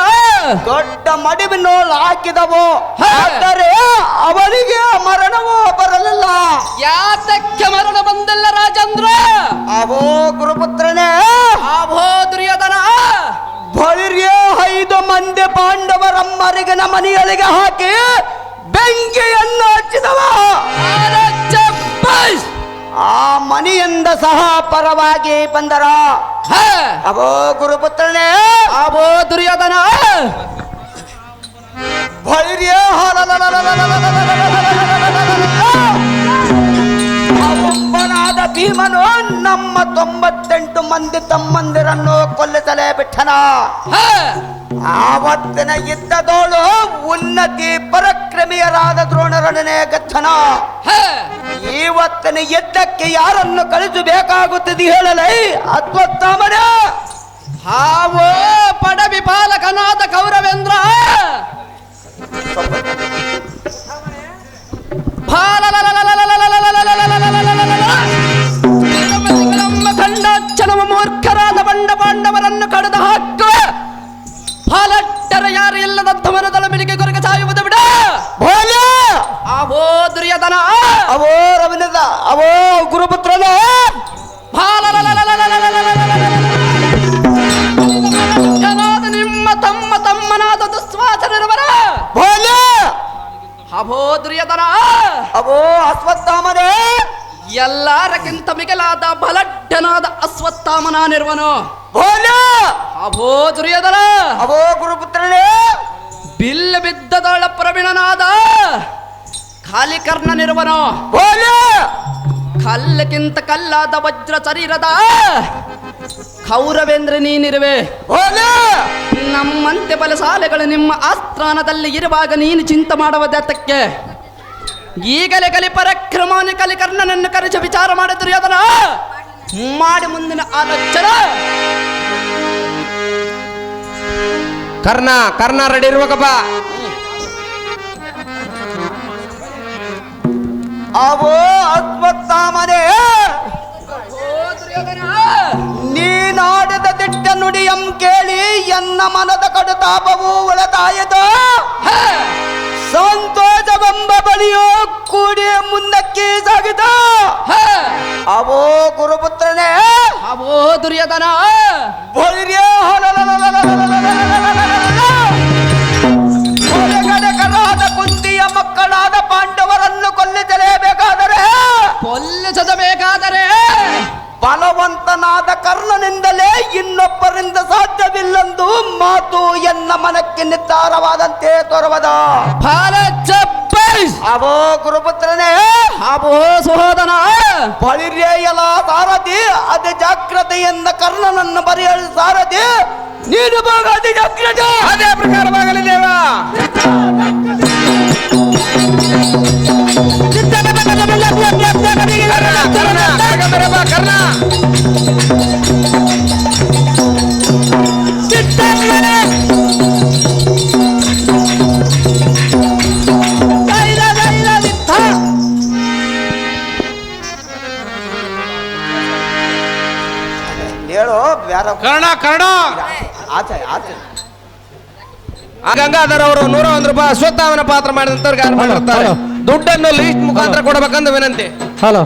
ದೊಡ್ಡ ಮಡಿವಿನೋಳು ಹಾಕಿದವು, ಆದರೆ ಅವನಿಗೆ ಮರಣವೂ ಬರಲಿಲ್ಲ. ಯಾತಕ್ಕೆ ಮರಣ ಬಂದಿಲ್ಲ ರಾಜೇಂದ್ರ? ಅವೋ ಗುರುಪುತ್ರನೇ, ಅವೋ ದುರ್ಯೋಧನ, ಭೈರ್ಯ 5 ಮಂದಿ ಪಾಂಡವರಮ್ಮರಿಗಿನ ಮನೆಯೊಳಗೆ ಹಾಕಿ ಬೆಂಕಿಯನ್ನು ಹಚ್ಚಿದವ. ಮನೆಯಿಂದ ಸಹ ಪರವಾಗಿ ಬಂದರ ಹೇ ಅವೋ ಗುರುಪುತ್ರನೇ ಅವೋ ದುರ್ಯೋಧನ ಬಳಿರಿಯ ಅವೊಬ್ಬನಾದ ಭೀಮನು ನಮ್ಮ 98 ಮಂದಿ ತಮ್ಮಂದಿರನ್ನು ಕೊಲ್ಲಿಸಲೇ ಬಿಟ್ಟನ. ಹೇ ಆವತ್ತಿನ ಯುದ್ಧದೋಳು ಉನ್ನತಿ ಪರಕ್ರಮಿಯರಾದ ದ್ರೋಣರೊಡನೆ ಗಚ್ಚನ. ಹೇ ಇವತ್ತಿನ ಯುದ್ಧಕ್ಕೆ ಯಾರನ್ನು ಕಳಿಸಬೇಕಾಗುತ್ತದೆ ಹೇಳಲೈ ಅಶ್ವತ್ಥಾಮನ. ಹಾವೋ ಪಡವಿ ಪಾಲಕನಾದ ಕೌರವೇಂದ್ರ ಕಂಡಾಚನವ ಮೂರ್ಖರಾದ ಬಂಡ ಪಾಂಡವರನ್ನು ಕಡಿದು ಹಾಕುವ ಫಾಲಟ್ಟರ ಯಾರು ಇಲ್ಲದಂತ ಮನದಳ ಬೆಳಿಗ್ಗೆ ಕೊರಗೆ ಸಾಯುವುದು ಬಿಡ. ಅವೋ ದುರ್ಯೋಧನ ಅವೋ ರವಿನದ ಅವೋ ಗುರುಪುತ್ರನ ನಿಮ್ಮ ತಮ್ಮನಾದ ದುಸ್ವಾಸನಿರುವರ ಅವೋ ದುರ್ಯೋಧನ ಅವೋ ಅಶ್ವತ್ಥಾಮನೇ ಎಲ್ಲರಕ್ಕಿಂತ ಮಿಗಿಲಾದ ಬಲಡ್ಡನಾದ ಅಶ್ವತ್ಥಾಮನಾನಿರುವನು. ಅವೋ ದುರ್ಯೋಧನ ಅವೋ ಗುರುಪುತ್ರನೇ ಬಿಲ್ಲು ಬಿದ್ದದೊಳ ಪ್ರವೀಣನಾದ ಕಾಲಿಕರ್ಣನಿರುವನು. ಕಲ್ಲಕ್ಕಿಂತ ಕಲ್ಲಾದ ವಜ್ರ ಶರೀರದ ಕೌರವೇಂದ್ರ ನೀನಿರುವೆ. ನಮ್ಮಂತೆ ಬಲಶಾಲೆಗಳು ನಿಮ್ಮ ಆಸ್ಥಾನದಲ್ಲಿ ಇರುವಾಗ ನೀನು ಚಿಂತೆ ಮಾಡುವುದಕ್ಕೆ ಈಗಲೇ ಕಲಿ ಪರಾಕ್ರಮವನ್ನು ಕಲಿಕರ್ಣನನ್ನು ಕರೆಸಿ ವಿಚಾರ ಮಾಡಿದ್ರು ಅದನ್ನ ಮಾಡಿ ಮುಂದಿನ ಆಲೋಚನೆ. ಕರ್ಣ ರೆಡಿ ಇರ್ಬೇಕಪ್ಪ. ಅವೋ ಅಶ್ವತ್ಥಾಮನೇ ನೀನಾಡಿದ ದಿಟ್ಟ ನುಡಿಯಂ ಕೇಳಿ ಎನ್ನ ಮನದ ಕಡುತಾಪವು ಒಳತಾಯಿತು. ಸಂತೋಷವೆಂಬ ಬಳಿಯೋ ಕೂಡಿ ಮುಂದಕ್ಕೆ ಸಾಗಿದ. ಅವೋ ಗುರುಪುತ್ರನೇ ಅವೋ ದುರ್ಯೋಧನ ಹೊರಗಡೆಕರಾದ ಕುಂತಿಯ ಮಕ್ಕಳಾದ ಪಾಂಡವರನ್ನು ಕೊಲ್ಲಿಸಬೇಕಾದರೆ ಬಲವಂತನಾದ ಕರ್ಣನಿಂದಲೇ ಇನ್ನೊಬ್ಬರಿಂದ ಸಾಧ್ಯವಿಲ್ಲಂದು ಮಾತು ಎನ್ನ ಮನಕ್ಕೆ ನಿರ್ಧಾರವಾದಂತೆ ತೋರುವದ. ಅವೋ ಗುರುಪುತ್ರನೇ ಅವೋ ಸಹೋದರ ಬಳಿರ್ಯಲ ಸಾರಥಿ ಅತಿ ಜಾಗ್ರತೆಯಿಂದ ಕರ್ಣನನ್ನು ಬರೆಯಲು ಸಾರಥಿ ನೀನು ಭಾಗ ಅತಿ ಜಾಗ್ರತೆ. ಅದೇ ಪ್ರಕಾರವಾಗಲಿ ದೇವ. ಕರ್ಣ ಹೇಳು ಬ್ಯಾರ ಕರ್ಣ ಆಚೆ ಆಚೆ ಗಂಗಾಧರ್ ಅವರು 101 ರೂಪಾಯಿ ಅಶ್ವತ್ಥಾಮನ ಪಾತ್ರ ಮಾಡಿದಂತವ್ರಿಗೆ ಮಾಡಿರ್ತಾರೆ. ದುಡ್ಡನ್ನು ಲೀಸ್ಟ್ ಮುಖಾಂತರ ಕೊಡಬೇಕಂತ ವಿನಂತಿ. ಹಲೋ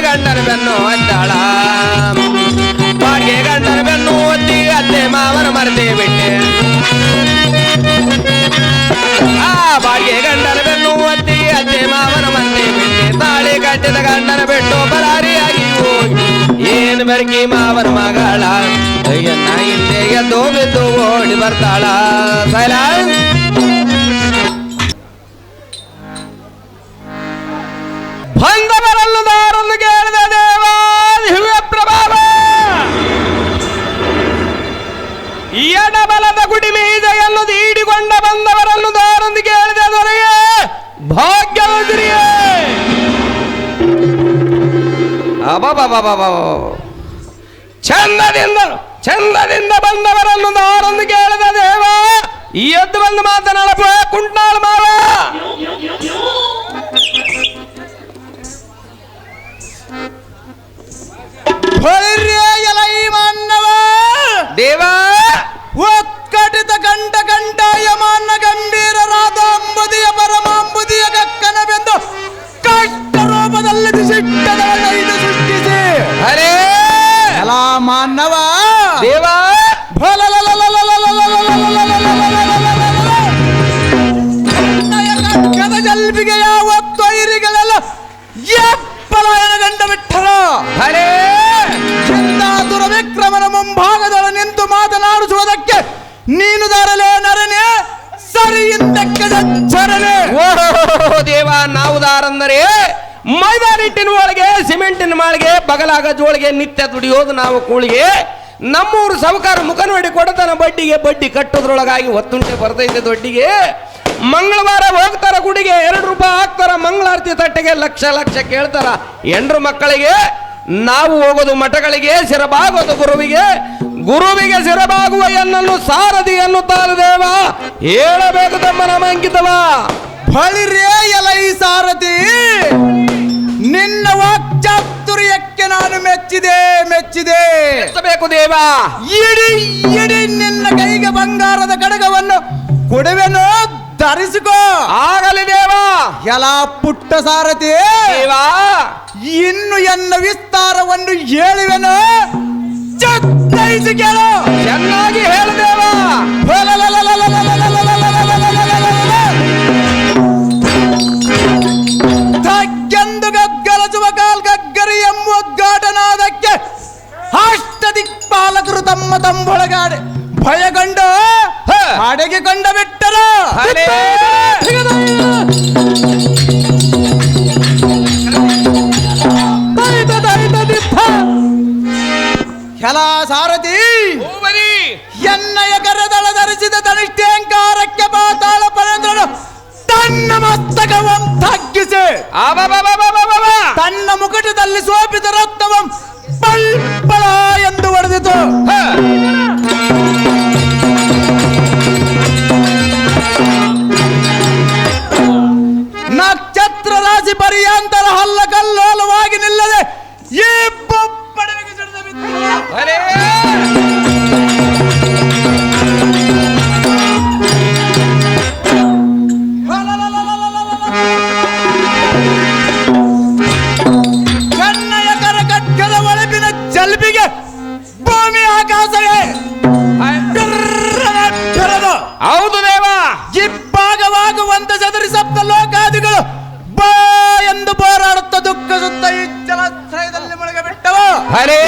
ಗಂಡನ ಬೆನ್ನು ಒದ್ದಾಳ ಬಾಡಿಗೆ ಗಂಡನ ಬೆನ್ನು ಒತ್ತಿ ಅತ್ತೆ ಮಾವನ ಮರೆತೇ ಬಿಟ್ಟೆ ಆ ಬಾಡಿಗೆ ಗಂಡನ ಬೆನ್ನು ಒತ್ತಿ ಅತ್ತೆ ಮಾವನ ಮರೆತೇ ಬಿಟ್ಟೆ ತಾಳಿ ಕಟ್ಟಿದ ಗಂಡನ ಬಿಟ್ಟು ಬರಾರಿಯಾಗಿ ಹೋಗಿ ಏನು ಬೆರಗಿ ಮಾವನ ಮಗಳ ಎನ್ನ ಹಿಂದೆ ಎದ್ದು ಬಿದ್ದು ಓಡಿ ಬರ್ತಾಳ ಸೈಲೆನ್ಸ್ ಬಂದವರನ್ನು ದಾರನ್ನು ಕೇಳಿದ ದೇವ ದಿವ್ಯ ಪ್ರಭಾವ ಎಡಬಲದ ಗುಡಿ ಮೀದೆಯನ್ನು ದೀಡಿಕೊಂಡ ಬಂದವರನ್ನು ದಾರನ್ನು ಕೇಳಿದ ದೊರೆಯೇ ಭಾಗ್ಯವಂತರಿಯೇ ಚಂದದಿಂದ ಬಂದವರನ್ನು ದಾರನ್ನು ಕೇಳಿದ ದೇವ ಎದ್ದು ಬಂದು ಮಾತನಾಡಪ್ಪ ಕುಂಟಾಳ ಮಾವ ದೇವ ಒಕ್ಕಟಿತ ಕಂಠ ಕಂಠಾಯಮಾನ ಗಂಭೀರರಾದ ಅಂಬುದಿಯ ಪರಮಾಂಬುದಿಯ ಗಕ್ಕನವೆಂದು ಕಷ್ಟ ರೂಪದಲ್ಲಿ ಸಿಟ್ಟದವನೈದು ಸೃಷ್ಟಿಸಿ ಅರೇ ಅಲಾ ಮಾನವ ದೇವ ಜಲ್ಪಿಗೆ ಯಾವತ್ತು ಐರಿಗಳೆಲ್ಲ ಎಪ್ಪಲಾಯನ ಗಂಡ ಬಿಟ್ಟರ ಅರೇ ದುರವಿಕ್ರಮನ ಮುಂಭಾಗದೊಳ ನಿಂತು ಮಾತನಾಡಿಸುವುದಕ್ಕೆ ನೀನು ದಾರಲೇ ನರನೇ ಸರಿಯಿಂದಕ್ಕೆ ಚರಣೆ ಓ ದೇವ ನಾವು ದಾರಂದರೆ ಮೈದಾನಿಟ್ಟಿನ ಒಳಗೆ ಸಿಮೆಂಟಿನ ಮಾಳಿಗೆ ಬಗಲಾಗ ಜೋಳಿಗೆ ನಿತ್ಯ ದುಡಿಯೋದು ನಾವು ಕೂಳಿಗೆ ನಮ್ಮೂರು ಸಾಹುಕಾರ ಮುಖ ನೋಡಿ ಕೊಡತನ ಬಡ್ಡಿಗೆ ಬಡ್ಡಿ ಕಟ್ಟೋದ್ರೊಳಗಾಗಿ ಒತ್ತುಂಟೆ ಬರ್ತೈತೆ ದೊಡ್ಡಿಗೆ ಮಂಗಳವಾರ ಹೋಗ್ತಾರ ಗುಡಿಗೆ 2 ರೂಪಾಯಿ ಹಾಕ್ತಾರ ಮಂಗಳಾರತಿ ತಟ್ಟೆಗೆ ಲಕ್ಷ ಲಕ್ಷ ಕೇಳ್ತಾರ ಹೆಂಡ್ರು ಮಕ್ಕಳಿಗೆ ನಾವು ಹೋಗೋದು ಮಠಗಳಿಗೆ ಸಿರಬಾಗೋದು ಗುರುವಿಗೆ ಸಿರಬಾಗುವ ಎನ್ನನ್ನು ಸಾರದಿ ಎನ್ನುತ್ತಾರೆ ದೇವ ಹೇಳಬೇಕು ತಮ್ಮ ನಮ್ಮ ಅಂಕಿತವ ಬಳಿರೇ ಎಲೈ ಸಾರಥಿ ನಿನ್ನ ವಾಕ್ಚಾತುರ್ಯಕ್ಕೆ ನಾನು ಮೆಚ್ಚಿದೆ ಮೆಚ್ಚಬೇಕು ದೇವ ಇಡೀ ನಿನ್ನ ಕೈಗೆ ಬಂಗಾರದ ಕಡಗವನ್ನು ಕೊಡುವೆನೋ ಧರಿಸಿಕೋ ಆಗಲಿ ದೇವ ಎಲ ಪುಟ್ಟ ಸಾರಥಿ ದೇವಾ ಇನ್ನು ಎನ್ನ ವಿಸ್ತಾರವನ್ನು ಹೇಳುವೆನು ಚತ್ತೈಸಿ ಕೇಳು ಚೆನ್ನಾಗಿ ಹೇಳುದೇವ ತಗ್ಗೆಂದು ಗಗ್ಗಲಸುವ ಕಾಲ್ಗಗ್ಗರಿ ಎಂಬ ಘಾಟನಾದಕ್ಕೆ ಅಷ್ಟದಿಕ್ಪಾಲಕರು ತಮ್ಮ ತಂಬೊಳಗಾಡೆ ಭಯಗೊಂಡು ಅಡೆಗೆ ಕಂಡ ಬಿಟ್ಟರು ಕೆಲ ಸಾರಥಿ ಎನ್ನಯ ಕರದಳ ಧರಿಸಿದ ತನಿಷ್ಠೇಂಕಾರಕ್ಕೆ ಪಾತಾಳ ಪರೇಂದ್ರನು ತನ್ನ ಮಸ್ತಕವಂ ತಗ್ಗಿಸಿ ತನ್ನ ಮುಕುಟದಲ್ಲಿ ಸೋಪಿದ ರಕ್ತವಂ ಪಳ್ಪಳ ಎಂದು ಹೊಡೆದಿತು ನಕ್ಷತ್ರ ರಾಶಿ ಪರ್ಯಾಂತರ ಹಲ್ಲ ಕಲ್ಲೋಲವಾಗಿ ನಿಲ್ಲದೆ ಈ ಬೊಬ್ಬಡವಿಗೆ ಸಿಡಿದು ಬಿತ್ತು. ಚೆನ್ನಯ ಕರಕಟ್ಟದ ಒಳಪಿನ ಜಲ್ಪಿಗೆ ಭೂಮಿ ಆಕಾಶವೇ ಹೌದು ದೇವ ಇಬ್ಬಾಗವಾಗುವಂತ ಚದರಿ ಸಪ್ತ ಲೋಕಾದಿಗಳು ಬಾ ಎಂದು ಹೋರಾಡುತ್ತ ದುಃಖ ಸುತ್ತ ಈ ಜಲಾಶ್ರಯದಲ್ಲಿ ಮುಳುಗ ಬಿಟ್ಟವ ಹರೇ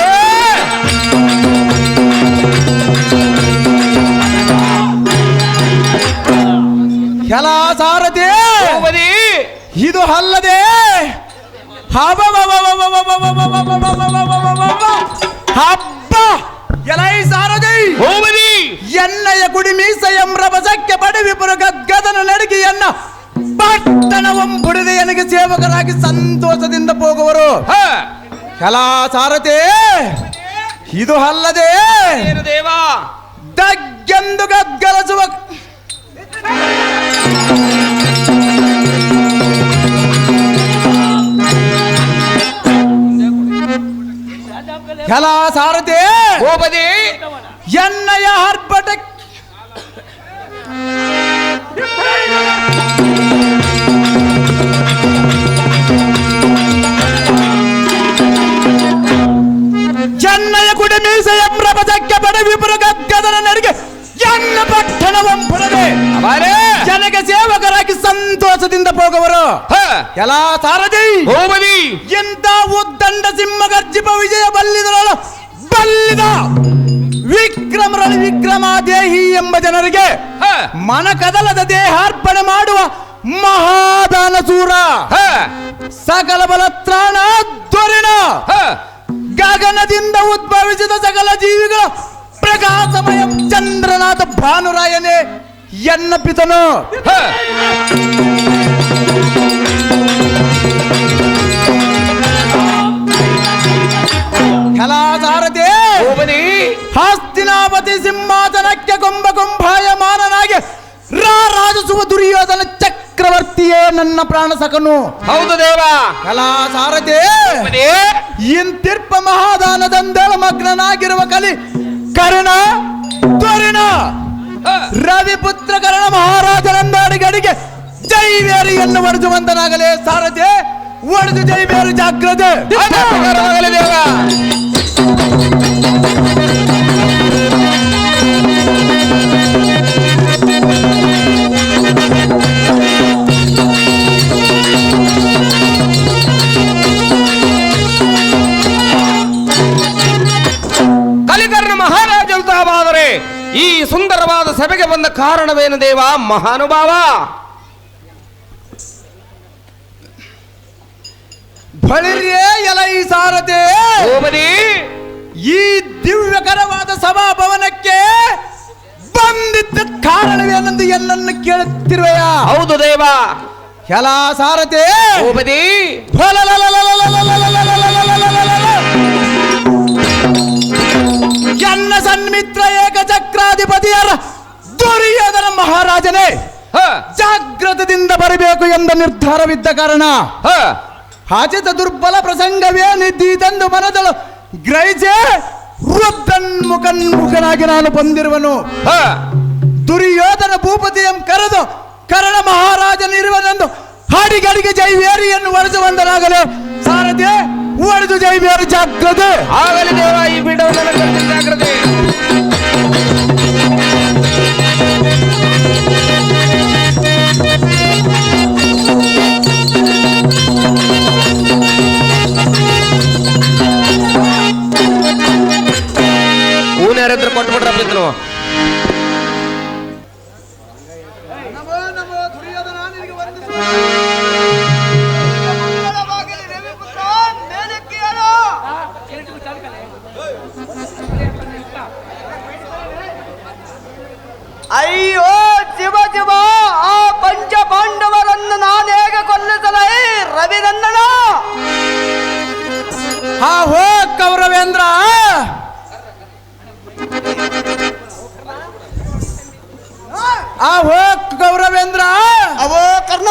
ಕೆಲ ಸಾರಥಿ ಇದು ಅಲ್ಲದೆ ಹಬ್ಬ ಎಲೈ ಸಾರಥಿ ಎನ್ನಯ ಗುಡಿ ಮೀಸ ಎಂಬ್ರಭಸಕ್ಕೆ ಬಡವಿಪುರ ಗದ್ದನ ನಡಗಿಯನ್ನ ಪಟ್ಟಣವಂ ಬುಡಿದೆ ನನಗೆ ಸೇವಕರಾಗಿ ಸಂತೋಷದಿಂದ ಹೋಗುವರು ಕೆಲ ಸಾರಥಿ ಇದು ಅಲ್ಲದೆ ದೇವ ದಗ್ಗೆಂದು ಗಗ್ಗಲಸುವ ಕೆಲ ಸಾರಥಿ ಗೋಪದಿ ಎನ್ನಯ ಹರ್ಪಟ ಮೀಸೆಯಂ ರಭಸಕ್ಕೆ ಬಡ ವಿಪುರ ಗದ್ದರ ನಡಿಗೆ ಎನ್ನ ಪಟ್ಟಣವಂ ಪುರದೆ ಅವಾರೇ ಜನಗೆ ಸೇವಕರಾಗಿ ಸಂತೋಷದಿಂದ ಹೋಗುವರು ಎಲ್ಲ ಸಾರಥಿ ಭೂಪತಿ ಎಂತ ಉದ್ದಂಡ ಸಿಂಹ ಗರ್ಜಿಪ ವಿಜಯ ಬಲ್ಲಿದರಳು ಬಲ್ಲಿದ ವಿಕ್ರಮರಳಿ ವಿಕ್ರಮಾದೇಹಿ ಎಂಬ ಜನರಿಗೆ ಮನ ಕದಲದ ದೇಹಾರ್ಪಣೆ ಮಾಡುವ ಮಹಾದಾನ ಸೂರ ಸಕಲ ಬಲತ್ರಾಣ ಧ್ವರಿಣ ಗಗನದಿಂದ ಉದ್ಭವಿಸಿದ ಸಕಲ ಜೀವಿಗಳ ಪ್ರಕಾಶಮಯ ಚಂದ್ರನಾಥ ಭಾನುರಾಯನೇ ಎನ್ನ ಪಿತನು ಕಲಾಸಾರಥಿ ಹಸ್ತಿನಾಪತಿ ಸಿಂಹಾಸನಕ್ಕೆ ಕುಂಭಾಯಮಾನನಾಗಿ ರಾರಾಜಿಸುವ ದುರ್ಯೋಧನ ಚಕ್ರವರ್ತಿಯೇ ನನ್ನ ಪ್ರಾಣ ಸಖನು. ಹೌದು ದೇವ. ಕಲಾಸಾರಥಿ ಇಂತಿರ್ಪ ಮಹಾದಾನದಂದೇಳ ಮಗ್ನನಾಗಿರುವ ಕಲಿ ಕರ್ಣ ತ್ವರಿಣ ರವಿಪುತ್ರ ಕರ್ಣ ಮಹಾರಾಜನಂದಾಡಿಗಡಿಗೆ ಜೈವೇರಿಯನ್ನು ಒಡೆಸುವಂತನಾಗಲೇ ಸಾರಥಿ ಒಡೆದು ಜೈವೇರು ಜಾಗ್ರತೆ ದೇವ. ಕಲಿಕರ್ಣ ಮಹಾರಾಜಂತಹವಾದರೆ ಈ ಸುಂದರವಾದ ಸಭೆಗೆ ಬಂದ ಕಾರಣವೇನು ದೇವ ಮಹಾನುಭಾವ? ಬಳಿರಿಯೇ ಎಲೈ ಸಾರಥಿ ಈ ದಿವ್ಯಕರವಾದ ಸಭಾಭವನಕ್ಕೆ ಬಂದಿದ್ದ ಕಾರಣವೇನೆಂದು ಎನ್ನನ್ನು ಕೇಳುತ್ತಿರುವೆಯ? ಹೌದು ದೇವ. ಎಲ ಸಾರಥಿ ಎನ್ನ ಸನ್ಮಿತ್ರ ಏಕಚಕ್ರಾಧಿಪತಿಯರ ದುರ್ಯೋಧನ ಮಹಾರಾಜನೇ ಜಾಗ್ರತದಿಂದ ಬರಬೇಕು ಎಂಬ ನಿರ್ಧಾರವಿದ್ದ ಕಾರಣ ಹಾಚಿತ ದುರ್ಬಲ ಪ್ರಸಂಗವೇನಿದ್ದೀತೆಂದು ಮನದಳು ಗ್ರಹಿಸೆ ವೃದ್ಧನ್ಮುಖನಾಗಿ ನಾನು ಬಂದಿರುವನು. ದುರ್ಯೋಧನ ಭೂಪತಿಯಂ ಕರೆದು ಕರ್ಣ ಮಹಾರಾಜನಿರುವನೆಂದು ಹಾಡಿಗಡಿಗೆ ಜೈವೇರಿಯನ್ನು ಒಡೆಸುವಂತನಾಗಲೇ ಸಾರಥಿ ಒಡೆದು ಜೈವೇರಿ ಜಾಗ್ರತೆ ಆಗಲಿ ದೇವ. ಈ ಬಿಡವನ್ನು ಜಾಗ್ರತೆ. ಊನ್ಯಾರಿದ್ರು ಕೊಟ್ಬಿಟ್ರಪ್ಪ ಇದ್ರು. ಅಯ್ಯೋ ಶಿವ ಶಿವ, ಆ ಪಂಚ ಪಾಂಡವರನ್ನು ನಾನು ಹೇಗೆ ಕೊಲ್ಲಿಸಲೈ ರವಿನಂದನ? ಹಾ ಹೋ ಕೌರವೇಂದ್ರ, ಆಹೋ ಗೌರವೇಂದ್ರ, ಅವೋ ಕರ್ಣ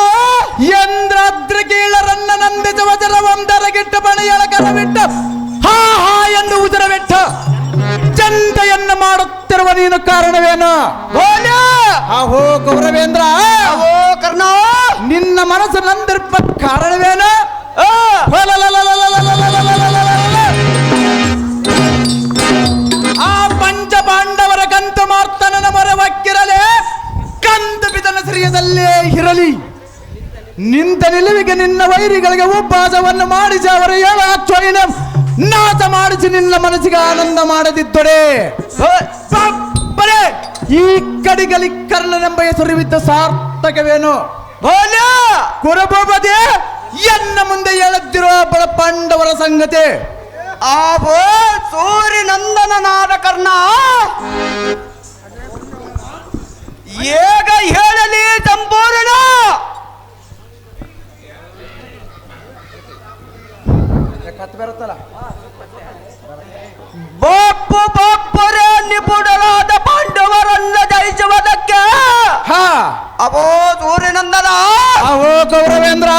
ಎಂದ್ರಾದ್ರ ಕೀಳರನ್ನ ನಂದಿತ ವಜರವಂದರಗಿಟ್ಟ ಬಣಿಯಳ ಕರವಿಟ್ಟ ಹಾ ಹಾ ಎಂದು ಉದರವಿಟ್ಟ ಚಂತೆಯನ್ನು ಮಾಡುತ್ತಿರುವ ನೀನು ಕಾರಣವೇನು? ಆಹೋ ಗೌರವೇಂದ್ರ, ಅವೋ ಕರ್ಣ ನಿನ್ನ ಮನಸ್ಸು ನಂದಿರ್ಪ ಕಾರಣವೇನು? ಆ ಪಂಚ ಪಾಂಡವರ ಕಂತು ಮಾರ್ತನನ ಮೊರೆವಕ್ಕಿರಲೇ ಕಂದು ಬಿದನ ಶ್ರೀಯದಲ್ಲೇ ಇರಲಿ. ನಿಂತ ನಿಲುವಿಗೆ ನಿನ್ನ ವೈರಿಗಳಿಗೆ ಉಪವಾಸವನ್ನು ಮಾಡಿಸಿ ಅವರ ಏಳ ಚೊಯ್ನ ನಾಶ ಮಾಡಿಸಿ ನಿನ್ನ ಮನಸ್ಸಿಗೆ ಆನಂದ ಮಾಡದಿದ್ದೊಡೆ ಈ ಕಡಿಗಲಿ ಕರ್ಣನೆಂಬ ಹೆಸರುವಿದ್ದ ಸಾರ್ಥಕವೇನು? ಕುರುಭೂಪತಿ ಎನ್ನ ಮುಂದೆ ಹೇಳುತ್ತಿರುವ ಬಡ ಪಾಂಡವರ ಸಂಗತಿ. ಆವೋ ಸೂರ್ಯನಂದನನಾದ ಕರ್ಣ ಏಗ ಹೇಳಲಿ ಸಂಪೂರ್ಣ. ಬಾಪ್ಪರೇ ನಿಪುಣರಾದ ಪಾಂಡವರನ್ನ ಜಯಿಸುವುದಕ್ಕೆ ಅವೋ ಸೂರ್ಯನಂದನ, ಅವೋ ಗೌರವೇಂದ್ರ,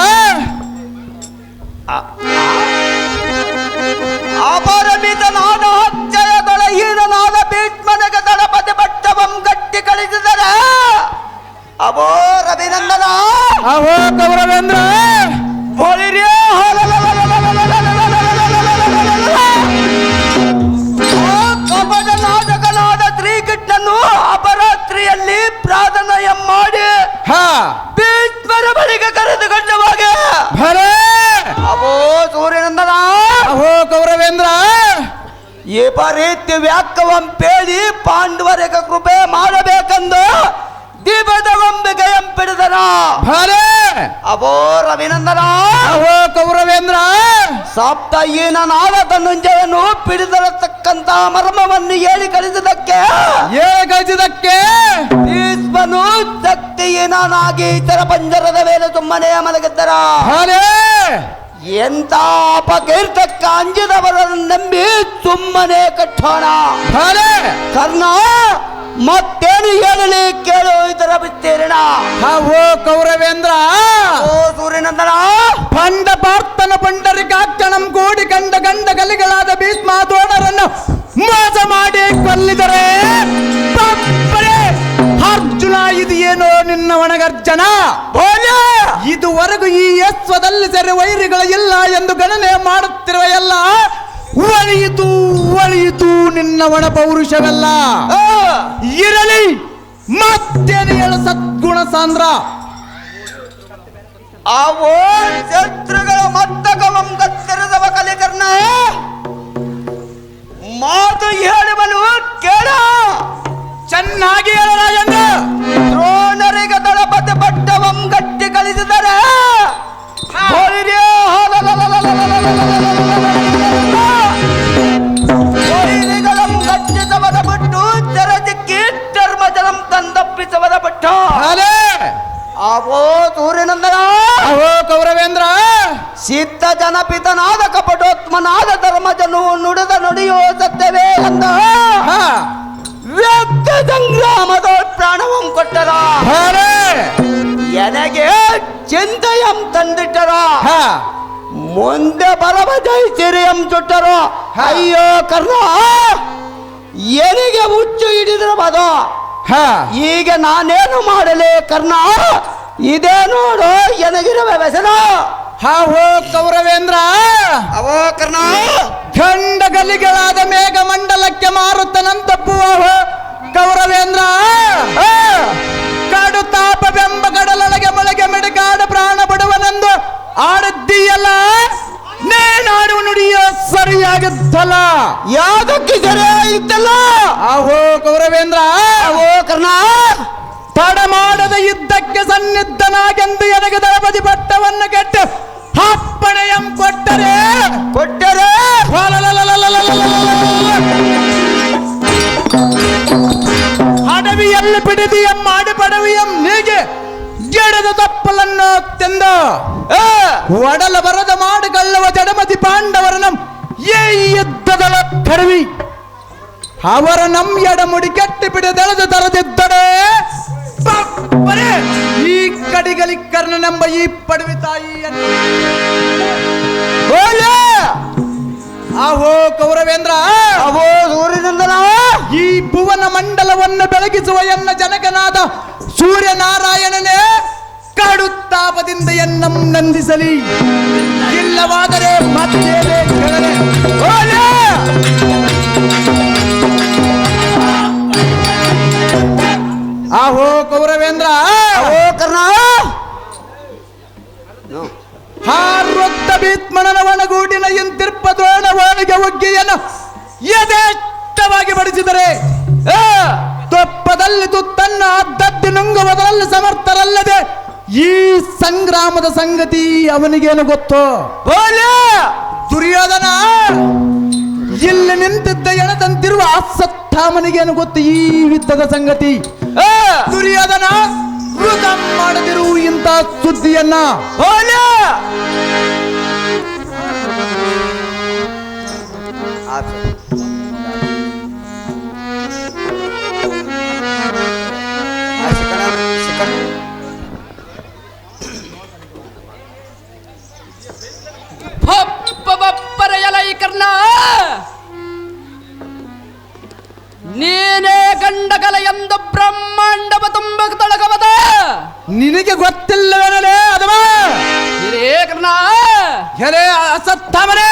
ಅಪರಮಿತನಾದ ಅಕ್ಷಯಗಳ ಹೀನನಾದ ಭೀಷ್ಮನಿಗೆ ದಳಪತಿ ಪಟ್ಟವಂ ಗಟ್ಟಿ ಕಳಿಸಿದರೆ ಅವೋ ರವಿನಂದನ, ಅವೋ ಗೌರವೇಂದ್ರ, ಆ ವಿಪರೀತ ವ್ಯಾಕವಂಪೇಳಿ ಪಾಂಡವರಿಗೆ ಕೃಪೆ ಮಾಡಬೇಕೆಂದು ದೀಪದ ಗೊಂಬೆಗೆ ಎಂಪಿಡಿದನ. ಭಲೆ ಅಬೋ ರವಿನಂದನ, ಅಹೋ ಕೌರವೇಂದ್ರ, ಸಪ್ತಹೀನನಾದ ಧನುಂಜಯನು ಪಿಡಿದಿರತಕ್ಕಂತ ಮರ್ಮವನ್ನು ಹೇಳಿ ಕಳಿಸಿದಕ್ಕೆ ಭೀಷ್ಮನು ಶಕ್ತಿಹೀನನಾಗಿ ಇತರ ಪಂಜರದ ಮೇಲೆ ಸುಮ್ಮನೆ ಮಲಗಿದ್ದರ. ಭಲೆ ಎಂತ ಅಪಕೀರ್ತಕ್ಕ ಅಂಜಿದವರನ್ನು ನಂಬಿ ಸುಮ್ಮನೆ ಕಟ್ಟೋಣ. ಭಲೆ ಕರ್ಣ, ಮತ್ತೇನು ಹೇಳಲಿ ಕೇಳು ಇದರ ವಿಸ್ತೀರ್ಣ. ಅಹೋ ಕೌರವೇಂದ್ರ, ಓ ಸೂರ್ಯನಂದನ, ಪಂಡ ಪಾರ್ಥನ ಪಂಡರಿಕಾಕ್ಷಣಂ ಕೂಡಿ ಕಂಡ ಗಂಡ ಗಲಿಗಳಾದ ಭೀಷ್ಮ ದ್ರೋಣರನ್ನು ಮೋಸ ಮಾಡಿ ಕೊಲ್ಲಿದರೆ ಬಬ್ಬರೆ ಅರ್ಜುನ, ಇದು ಏನೋ ನಿನ್ನ ಒಣಗರ್ಜನ? ಇದುವರೆಗೂ ಈ ಯಸ್ವದಲ್ಲಿ ಸೆರೆ ವೈರಿಗಳ ಇಲ್ಲ ಎಂದು ಗಣನೆ ಮಾಡುತ್ತಿರುವ ಎಲ್ಲ ಒಳಿಯಿತು ನಿನ್ನ ಒಣ ಪೌರುಷವೆಲ್ಲ. ಇರಲಿ, ಮತ್ತೇನು ಹೇಳು ಸದ್ಗುಣ ಸಾಂದ್ರ. ಅವೋ ಶತ್ರುಗಳ ಮತ್ತಕವಂ ಕತ್ತರಿದವ ಕಲಿಕರ್ಣ, ಮಾತು ಹೇಳುವನು ಕೇಳ. ಚೆನ್ನಾಗಿ ಹೇಳ ರಾಜಣ್ಣ. ದ್ರೋಣರಿಗೆ ದಳಪತಿ ಪಟ್ಟವಂ ಗಟ್ಟಿ ಕಳಿಸಿದರೆ ವೈರಿಗಳಂ ಗಟ್ಟಿಸವದ ಬಿಟ್ಟು ತೆರದಿಕ್ಕಿ ಧರ್ಮಜಲಂ ತಂದಪ್ಪಿಸವದ ಬಿಟ್ಟ. ಅವೋ ಸೂರ್ಯನಂದನ, ಅಹೋ ಕೌರವೇಂದ್ರ, ಸಿದ್ಧ ಜನಪಿತನಾದ ಕಪಟೋತ್ಮನಾದ ಧರ್ಮಜನು ನುಡಿದ ನುಡಿಯೋ ಸತ್ಯವೇ ಎಂದ ವ್ಯಕ್ತ ಸಂಗ್ರಾಮದ ಪ್ರಾಣವಂ ಕೊಟ್ಟರ. ಎನಗೆ ಚಿಂತೆಯಂ ತಂದಿಟ್ಟರ, ಮುಂದೆ ಬರವ ಜೈಸಿರಿಯಂ ಸುಟ್ಟರು. ಅಯ್ಯೋ ಕರ್ಣ, ಎನಿಗೆ ಹುಚ್ಚು ಹಿಡಿದಿರಬಾದು. ಈಗ ನಾನೇನು ಮಾಡಲಿ ಕರ್ಣ? ಇದೇ ನೋಡು ಎನಗಿರುವ ವ್ಯಸನ. ಅಹೋ ಕೌರವೇಂದ್ರ, ಅವೋ ಕರ್ಣ, ಖಂಡ ಗಲಿಗಳಾದ ಮೇಘ ಮಂಡಲಕ್ಕೆ ಮಾರುತ್ತನಂತಪ್ಪುವ ಕೌರವೇಂದ್ರ, ಕಾಡು ತಾಪ ಬೆಂಬ ಕಡಲೊಳಗೆ ಮೊಳಗೆ ಮಿಡಿಗಾಡು ಪ್ರಾಣ ಬಿಡುವನೆಂದು ಆಡದ್ದೀಯಲ್ಲ, ನೇನಾಡುವ ನುಡಿಯೋ ಸರಿಯಾಗಿದ್ದಲ್ಲ. ಯಾವುದಕ್ಕೆ ಸರಿಯಾಗಿತ್ತಲ್ಲ? ಅಹೋ ಕೌರವೇಂದ್ರ, ಅವೋ ಕರ್ಣ, ತಡ ಮಾಡದ ಯುದ್ಧಕ್ಕೆ ಸನ್ನಿಧನಾಗೆಂದು ಎನಗೆ ದಳಪತಿ ಪಟ್ಟವನ್ನು ಕೆಟ್ಟು ಅಪ್ಪಣೆಯಂ ಕೊಟ್ಟರೆ ಅಡವಿಯಲ್ಲಿ ಬಿಡಿದಿಯಂ ಮಾಡಿ ಪಡವಿಯಂ ನೀಗೆ ಗೆಡದ ತಪ್ಪಲನ್ನು ತೆಂದ ಒಡಲ ಬರದ ಮಾಡುಗಲ್ಲವ ಜಡಮತಿ ಪಾಂಡವರನಂ ಏ ಯುದ್ಧದಳ ಕಡವಿ ಅವರ ನಮ್ ಎಡಮುಡಿ ಕೆಟ್ಟಿ ಬಿಡದೆಳೆದು ತರದಿದ್ದರೆ ಈ ಕಡಿಗಲಿ ಕರ್ಣನೆಂಬ ಈ ಪಡವಿ ತಾಯಿಯನ್ನು. ಅಹೋ ಕೌರವೇಂದ್ರ, ಅವೋ ಸೂರ್ಯನಂದನ, ಈ ಭುವನ ಮಂಡಲವನ್ನು ಬೆಳಗಿಸುವ ಎನ್ನ ಜನಕನಾದ ಸೂರ್ಯನಾರಾಯಣನೇ ಕಡುತ್ತಾಪದಿಂದ ಎನ್ನಂ ನಂದಿಸಲಿ. ಇಲ್ಲವಾದರೆ ಮತ್ತೇನೇ ಕೇಳಲೆ. ಅಹೋ ಕೌರವೇಂದ್ರ, ಅವೋ ಕರ್ಣ, ಹಾರೊತ್ತ ಭೀಷ್ಮನ ಒಣಗೂಡಿನ ಇಂತಿರ್ಪ ದ್ರೋಣ ಒಳಗೆ ಒಗ್ಗಿಯನ್ನು ಯಥೇಷ್ಟವಾಗಿ ಬಡಿಸಿದರೆ ತೊಪ್ಪದಲ್ಲಿ ತುತ್ತನ್ನ ಅದ್ದದ್ದಿ ನುಂಗುವುದರಲ್ಲಿ ಸಮರ್ಥರಲ್ಲದೆ ಈ ಸಂಗ್ರಾಮದ ಸಂಗತಿ ಅವನಿಗೇನು ಗೊತ್ತೋ? ದುರ್ಯೋಧನ ಇಲ್ಲಿ ನಿಂತಿದ್ದ ಎಣದಂತಿರುವ ಅಸತ್ತಾಮನಿಗೇನು ಗೊತ್ತು ಈ ಯುದ್ಧದ ಸಂಗತಿ? ದುರ್ಯೋಧನ ವೃತ ಮಾಡದಿರು ಇಂಥ ಸುದ್ದಿಯನ್ನ. ಬಪ್ಪರೆಯಲೈ ಕರ್ಣ, ನೀನೇ ಗಂಡಗಲ ಎಂದು ಬ್ರಹ್ಮಾಂಡವ ತುಂಬ ತೊಳಗವದ ನಿನಗೆ ಗೊತ್ತಿಲ್ಲವೇನಲೇ ಅದವ? ಹಿರೇ ಕರ್ಣ, ಎಲೆ ಅಸತ್ತಾಮನೆ,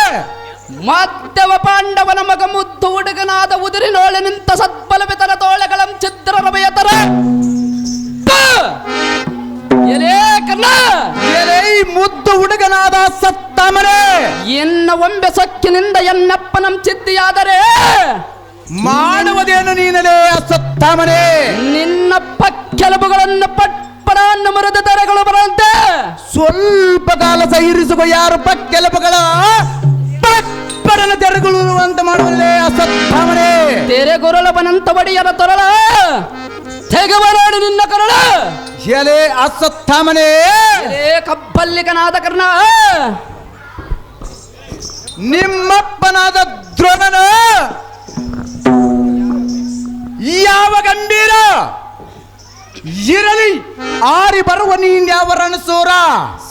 ಮತ್ತವ ಪಾಂಡವನ ಮಗ ಮುದ್ದು ಹುಡುಗನಾದ ಉದುರಿನೋಳೆ ನಿಂತ ಸದ್ಬಲವಿತರ ತೋಳೆಗಳಂ ಚಿತ್ರ ರಮಯತರ ಎಲೇ ಕರ್ಣ, ಎಲೆ ಈ ಮುದ್ದು ಹುಡುಗನಾದ ಸತ್ತಮನೆ ಇನ್ನ ಒಮ್ಮೆ ಸೊಕ್ಕಿನಿಂದ ಎನ್ನಪ್ಪನಂ ಚಿದ್ದಿಯಾದರೆ ಮಾಡುವುದೇನು ನೀನಲೇ ಸತ್ತಮನೆ? ನಿನ್ನ ಪಕ್ಕೆಲುಬುಗಳನ್ನು ಪಟ್ಪಡನ್ನು ಮುರಿದ ತೆರೆಗಳು ಬರಂತೆ ಸ್ವಲ್ಪ ಕಾಲ ಸಹಿರಿಸುವ ಯಾರು ಪಕ್ಕೆಲುಬುಗಳ ಪಟ್ಪಡನ ತೆರೆಗಳು ಅಂತ ಮಾಡುವುದೇ ಅಸತ್ತಮನೆ. ತೆರೆಗೊರಳವನಂತ ಒಡೆಯರ ತೊರಳ ತೆಗವರಾಡಿ ನಿನ್ನ ಕರಳ ಎಲೆ ಅಸತ್ತಮನೆ, ಕಬ್ಬಲ್ಲಿಗನಾದ ಕರ್ಣ ನಿಮ್ಮಪ್ಪನಾದ ದ್ರೋಣನ ಯಾವ ಗಂಭೀರ ಇರಲಿ ಆರಿ ಬರುವ ನೀನ್ಯಾವ ರಣಸೂರ?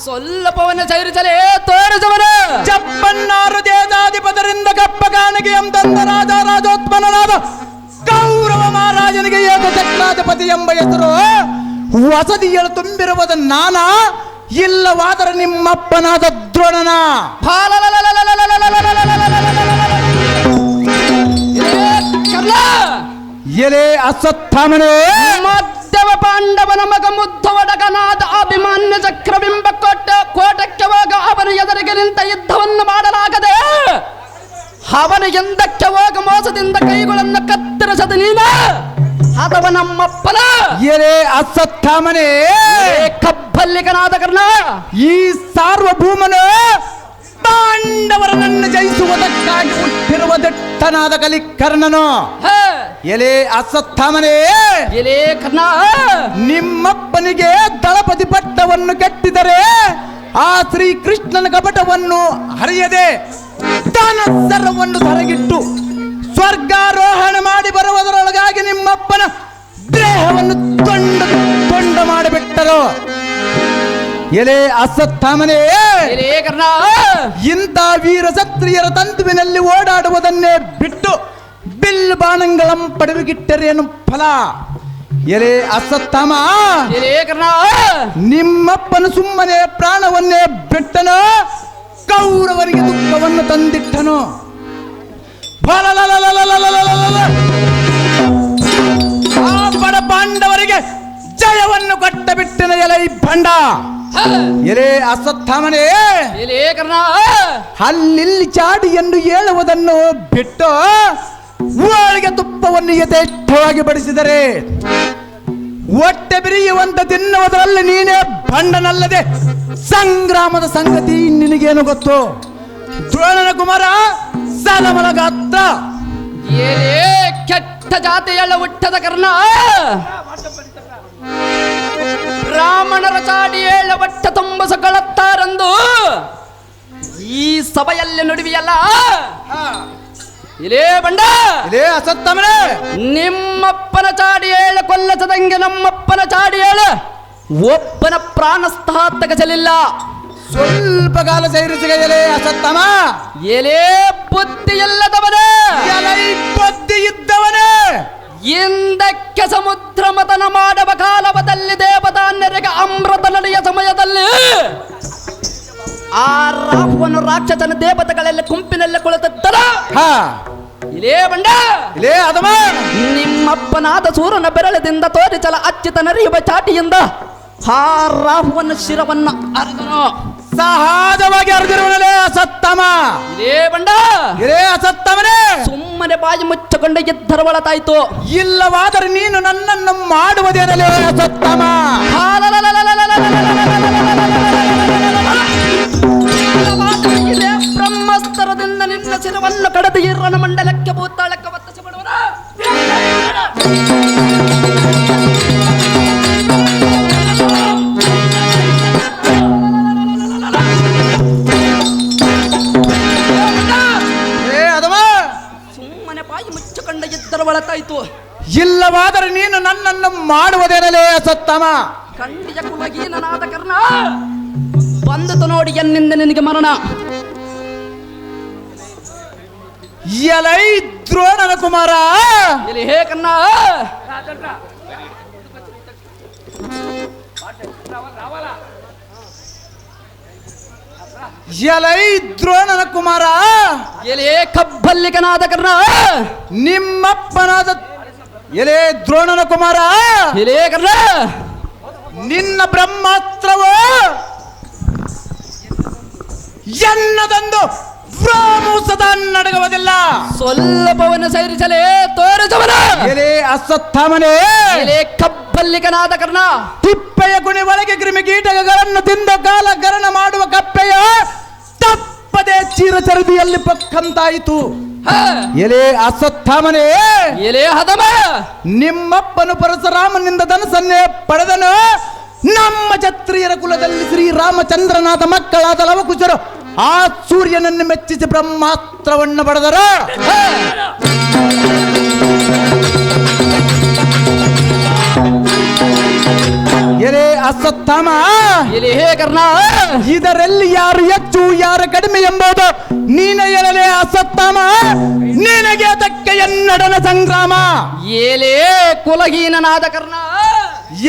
ಸ್ವಲ್ಪವನ್ನ ಚೈರಿಸಲೇ ತೋರಿಸವನ ಚಪ್ಪನ್ನಾರು ದೇದಾಧಿಪತರಿಂದ ಕಪ್ಪಗಾಣಿಗೆ ಎಂದಂದ ರಾಜ ರಾಜೋತ್ಪನ್ನನಾದ ಕೌರವ ಮಹಾರಾಜನಿಗೆ ಏಕ ಚಕ್ರಾಧಿಪತಿ ಎಂಬ ಹೆಸರು ವಸತಿಯಳು ತುಂಬಿರುವುದ ನಾನ, ಇಲ್ಲವಾದರೆ ನಿಮ್ಮಪ್ಪನಾದ ದ್ರೋಣನ. ಎಲೆ ಅಸತ್ತಮನೆ, ಮಧ್ಯವ ಪಾಂಡವನ ಮಗ ಮುದ್ದವಡಗನಾದ ಅಭಿಮಾನ್ಯ ಚಕ್ರಬಿಂಬ ಕೋಟಕ್ಕೆ ಹೋಗ ಅವನ ಎದುರಿಗೆ ನಿಂತ ಯುದ್ಧವನ್ನು ಮಾಡಲಾಗದೆ ಅವನ ಎಂದಕ್ಕೆ ಹೋಗ ಮೋಸದಿಂದ ಕೈಗಳನ್ನು ಕತ್ತರಿಸದ ನೀನ ಅಥವಾ ನಮ್ಮಪ್ಪನ ಎಲೆ ಅಸತ್ತಮನೆ, ಕಬ್ಬಲ್ಲಿಗನಾದ ಕರ್ಣ ಈ ಸಾರ್ವಭೌಮನು ಪಾಂಡವರನ್ನು ಜಯಿಸುವುದಕ್ಕಾಗಿ ಹುಟ್ಟಿರುವ ದಟ್ಟನಾದ ಕಲಿಕರ್ಣನು. ಎಲೆ ಅಸತ್ತಮನೆ, ಎಲೆ ಕರ್ಣ ನಿಮ್ಮಪ್ಪನಿಗೆ ದಳಪತಿ ಪಟ್ಟವನ್ನು ಕಟ್ಟಿದರೆ ಆ ಶ್ರೀಕೃಷ್ಣನ ಕಪಟವನ್ನು ಹರಿಯದೆ ತನ್ನ ಸರ್ವವನ್ನು ಹೊರಗಿಟ್ಟು ಸ್ವರ್ಗಾರೋಹಣ ಮಾಡಿ ಬರುವುದರೊಳಗಾಗಿ ನಿಮ್ಮಪ್ಪನ ದೇಹವನ್ನು ತುಂಡು ಮಾಡಿಬಿಟ್ಟರು. ಎಲೆ ಅಸತ್ತಮನೆ, ಎಲೆ ಕರ್ಣ ಇಂಥ ವೀರ ಕ್ಷತ್ರಿಯರ ತಂತುವಿನಲ್ಲಿ ಓಡಾಡುವುದನ್ನೇ ಬಿಟ್ಟು ಬಿಲ್ ಬಾಣಂಗಳಂ ಪಡೆದುಗಿಟ್ಟರೇನು ಫಲ? ಎಲೆ ಅಸತ್ತಮ, ಎಲೆ ಕರ್ಣ ನಿಮ್ಮಪ್ಪನು ಸುಮ್ಮನೆ ಪ್ರಾಣವನ್ನೇ ಬಿಟ್ಟನು, ಕೌರವರಿಗೆ ದುಃಖವನ್ನು ತಂದಿಟ್ಟನು. ಆ ಬಡ ಪಾಂಡವರಿಗೆ ಜಯವನ್ನು ಕೊಟ್ಟ ಬಿಟ್ಟನ ಎಲೆ ಬಂಡ. ಎಲೆ ಅಸತ್ತಮನೆ, ಎಲೆ ಕರ್ಣ ಅಲ್ಲಿಲ್ಲಿ ಚಾಡಿ ಎಂದು ಹೇಳುವುದನ್ನು ಬಿಟ್ಟು ಹೋಳಿಗೆ ತುಪ್ಪವನ್ನು ಯಥೇಚ್ಛವಾಗಿ ಬಡಿಸಿದರೆ ಹೊಟ್ಟೆ ಬಿರಿಯುವಂತ ತಿನ್ನುವುದರಲ್ಲಿ ನೀನೇ ಬಂಡನಲ್ಲದೆ ಸಂಗ್ರಾಮದ ಸಂಗತಿ ನಿನಗೇನು ಗೊತ್ತು? ದ್ರೋಣನ ಕುಮಾರ ಸಲಮಲ ಗಾತ್ರ, ಎಲೆ ಕೆಟ್ಟ ಜಾತಿಯಳ ಹುಟ್ಟದ ಕರ್ಣ ಬ್ರಾಹ್ಮಣರ ಚಾಡಿ ಏಳ ಒಟ್ಟ ತೊಂಬಸಗಳತ್ತಾರಂದು ಈ ಸಭೆಯಲ್ಲಿ ನುಡಿವಿಯಲ್ಲ. ಇಲೇ ಬಂಡ, ಇಲೇ ಅಸತ್ತಮನೆ, ನಿಮ್ಮಪ್ಪನ ಚಾಡಿ ಏಳ ಕೊಲ್ಲಸದಂಗೆ ನಮ್ಮಪ್ಪನ ಚಾಡಿ ಏಳ ಒಬ್ಬನ ಪ್ರಾಣಸ್ಥಾ ತೆಗೆಸಲಿಲ್ಲ. ಸ್ವಲ್ಪ ಕಾಲ ಸೈರಿಸಿಗ ಎಲೆ ಅಸತ್ತಮ, ಎಲೆ ಬುದ್ಧಿ ಇಲ್ಲದವನೇ, ಎಲೆ ಬುದ್ಧಿ ಇದ್ದವನೇ, ಹಿಂದಕ್ಕೆ ಸಮುದ್ರ ಮತನ ಮಾಡುವ ಕಾಲವದಲ್ಲಿ ದೇವತಾನ್ಯರಿಗೆ ಅಮೃತ ನಡೆಯ ಸಮಯದಲ್ಲಿ ಆ ರಾಹುವನ್ನು ರಾಕ್ಷಸನ ದೇವತೆಗಳೆಲ್ಲ ಗುಂಪಿನಲ್ಲಿ ಕುಳಿತದ್ದರ. ಇಲೇ ಬಂಡ, ಇಲೇ ಅದಮ, ನಿಮ್ಮಪ್ಪನಾದ ಸೂರನ ಬೆರಳದಿಂದ ತೋರಿಸಲ ಅಚ್ಯುತನರಿಯುವ ಚಾಟಿಯಿಂದ ಆ ರಾಹುವನ್ನ ಶಿರವನ್ನ ಅರಿದನು. ಸಹಜವಾಗಿ ಅರಿದಿರುವನಲೇ ಅಸತ್ತಮ. ಇಲೇ ಬಂಡ, ಇಲೇ ಅಸತ್ತಮನೇ, ಸುಮ್ಮನೆ ಬಾಯಿ ಮುಚ್ಚಕೊಂಡ ಎದ್ದರ ಒಳತಾಯ್ತು. ಇಲ್ಲವಾದರೆ ನೀನು ನನ್ನನ್ನು ಮಾಡುವುದೇನಲೇ ಅಸತ್ತಮ? ಬ್ರಹ್ಮಸ್ತರದಿಂದ ನಿನ್ನ ಶಿರವನ್ನು ಕಡದು ಈರನ ಮಂಡಲಕ್ಕೆ ಭೂತಾಳಕ್ಕೆ ಒತ್ತಿಸಿಬಿಡುವನ. ಸುಮ್ಮನೆ ಬಾಯಿ ಮುಚ್ಚಕೊಂಡ ಎದ್ದರ ಒಳತಾಯ್ತು. ಇಲ್ಲವಾದರೆ ನೀನು ನನ್ನನ್ನು ಮಾಡುವುದೇನಲೇ ಅಸತ್ತಮ? ಖಂಡಿತ ಕುಲಗೀನನಾದ ಕರ್ಣ ಬಂದತು ನೋಡಿ ಎನ್ನಿಂದ ನಿನಗೆ ಮರಣ. ಎಲೈ ದ್ರೋಣನ ಕುಮಾರ, ಇಲ್ಲಿ ಹೇ ಕರ್ಣ, ಎಲೈ ದ್ರೋಣನ ಕುಮಾರ, ಎಲೆ ಕಬ್ಬಲ್ಲಿಗನಾದ ಕರ್ಣ, ನಿಮ್ಮಪ್ಪನಾದ ಎಲೆ ದ್ರೋಣನ ಕುಮಾರ, ಎಲೆ ಕರ್ಣ ನಿನ್ನ ಬ್ರಹ್ಮಾಸ್ತ್ರವು ಎನ್ನದೊಂದು ವ್ರಾಮೋಸದ ನಡಗುವುದಿಲ್ಲ. ಸ್ವಲ್ಪವನ್ನು ಸೇರಿಸಲೇ ತೋರಿಸುವನ ಎಲೆ ಅಶ್ವತ್ಥಾಮನೇ, ಎಲೆ ಕಬ್ಬಲ್ಲಿಗನಾದ ಕರ್ಣ, ತಿಪ್ಪೆಯ ಗುಣಿ ಒಳಗೆ ಕ್ರಿಮಿಕೀಟಗಳನ್ನು ತಿಂದ ಕಾಲ ಗರಣ ಮಾಡುವ ಕಪ್ಪೆಯ ತಪ್ಪದೆ ಚಿರಚರದಿಯಲ್ಲಿ ಪಕ್ಕಂತಾಯಿತು. ಎಲೆ ಅಶ್ವತ್ಥಾಮನೇ, ಎಲೆ ಹದಮ, ನಿಮ್ಮಪ್ಪನು ಪರಶುರಾಮನಿಂದ ಧನಸನ್ನೇ ಪಡೆದನು. ನಮ್ಮ ಕ್ಷತ್ರಿಯರ ಕುಲದಲ್ಲಿ ಶ್ರೀರಾಮಚಂದ್ರನಾದ ಮಕ್ಕಳಾದ ಲವಕುಶರು ಆ ಸೂರ್ಯನನ್ನು ಮೆಚ್ಚಿಸಿ ಬ್ರಹ್ಮಾಸ್ತ್ರವನ್ನು ಪಡೆದರು. ಎಲೆ ಅಶ್ವತ್ಥಾಮ, ಎಲೆ ಹೇ ಕರ್ಣ, ಇದರಲ್ಲಿ ಯಾರು ಹೆಚ್ಚು ಯಾರು ಕಡಿಮೆ ಎಂಬುದು ನೀನೇ ಹೇಳಲೇ ಅಶ್ವತ್ಥಾಮ. ನಿನಗೆ ತಕ್ಕ ಎನ್ನಡನ ಸಂಗ್ರಾಮ. ಎಲೆ ಕುಲಹೀನನಾದ ಕರ್ಣ,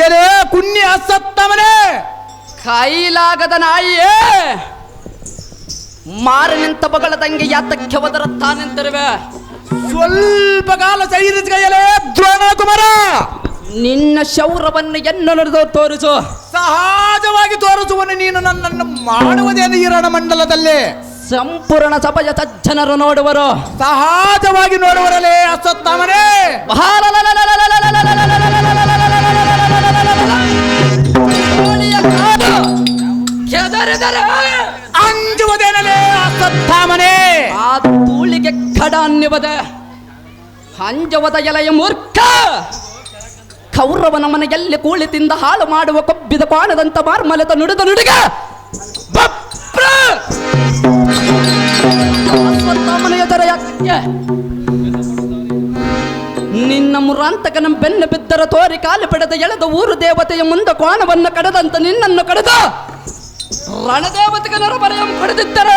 ಎಲೆ ಕುನ್ನಿ ಅಶ್ವತ್ಥಾಮನೇ, ಕೈಲಾಗದ ನಾಯಿಯೇ, ಮಾರಿ ನಿಂತ ಬಗಳ ತಂಗಿ ಯಾತಕ್ಕೆ ಒದರುತ್ತಾನೆಂತಿರುವೆ. ಸ್ವಲ್ಪ ಕಾಲ ಸೈರಿಸಿಗೆಯಲೇ ದ್ರೋಣ ಕುಮಾರ, ನಿನ್ನ ಶೌರ್ಯವನ್ನು ಎನ್ನು ನಡೆದು ತೋರಿಸು. ಸಹಜವಾಗಿ ತೋರಿಸುವನು ನೀನು ನನ್ನನ್ನು ಮಾಡುವುದೇನು ಈ ರಣಮಂಡಲದಲ್ಲಿ. ಸಂಪೂರ್ಣ ಸಭೆಯ ಸಜ್ಜನರು ನೋಡುವರು, ಸಹಜವಾಗಿ ನೋಡುವರಲೇ ಅಶ್ವತ್ಥಾಮನೇ. ಅಂಜುವುದೇನಲೇ ಅಶ್ವತ್ಥಾಮನೇ. ಆ ಧೂಳಿಗೆ ಖಡ ಅನ್ನುವುದ ಅಂಜವದ ಎಲೆಯ ಮೂರ್ಖ. ಕೌರವನ ಮನೆಯಲ್ಲಿ ಕೂಳಿ ತಿಂದ ಹಾಳು ಮಾಡುವ ಕೊಬ್ಬಿದ ಬಾಣದಂತ ಮಾರ್ಮಲೆತ ನುಡಿದ ನುಡಿಗ ಅಶ್ವತ್ಥಾಮನೆಯ ದೊರೆಯಾಕೆ ನಿನ್ನ ಮುರಾಂತಕನ ಬೆನ್ನು ಬಿದ್ದರ ತೋರಿ ಕಾಲು ಪಡೆದ ಎಳೆದ ಊರು ದೇವತೆಯ ಮುಂದೆ ಕೋಣವನ್ನು ಕಡದಂತ ನಿನ್ನನ್ನು ಕಡೆದ ರಣದೇವತೆಗೆ ನರಬರೆಯ ಕಡೆದಿದ್ದರೆ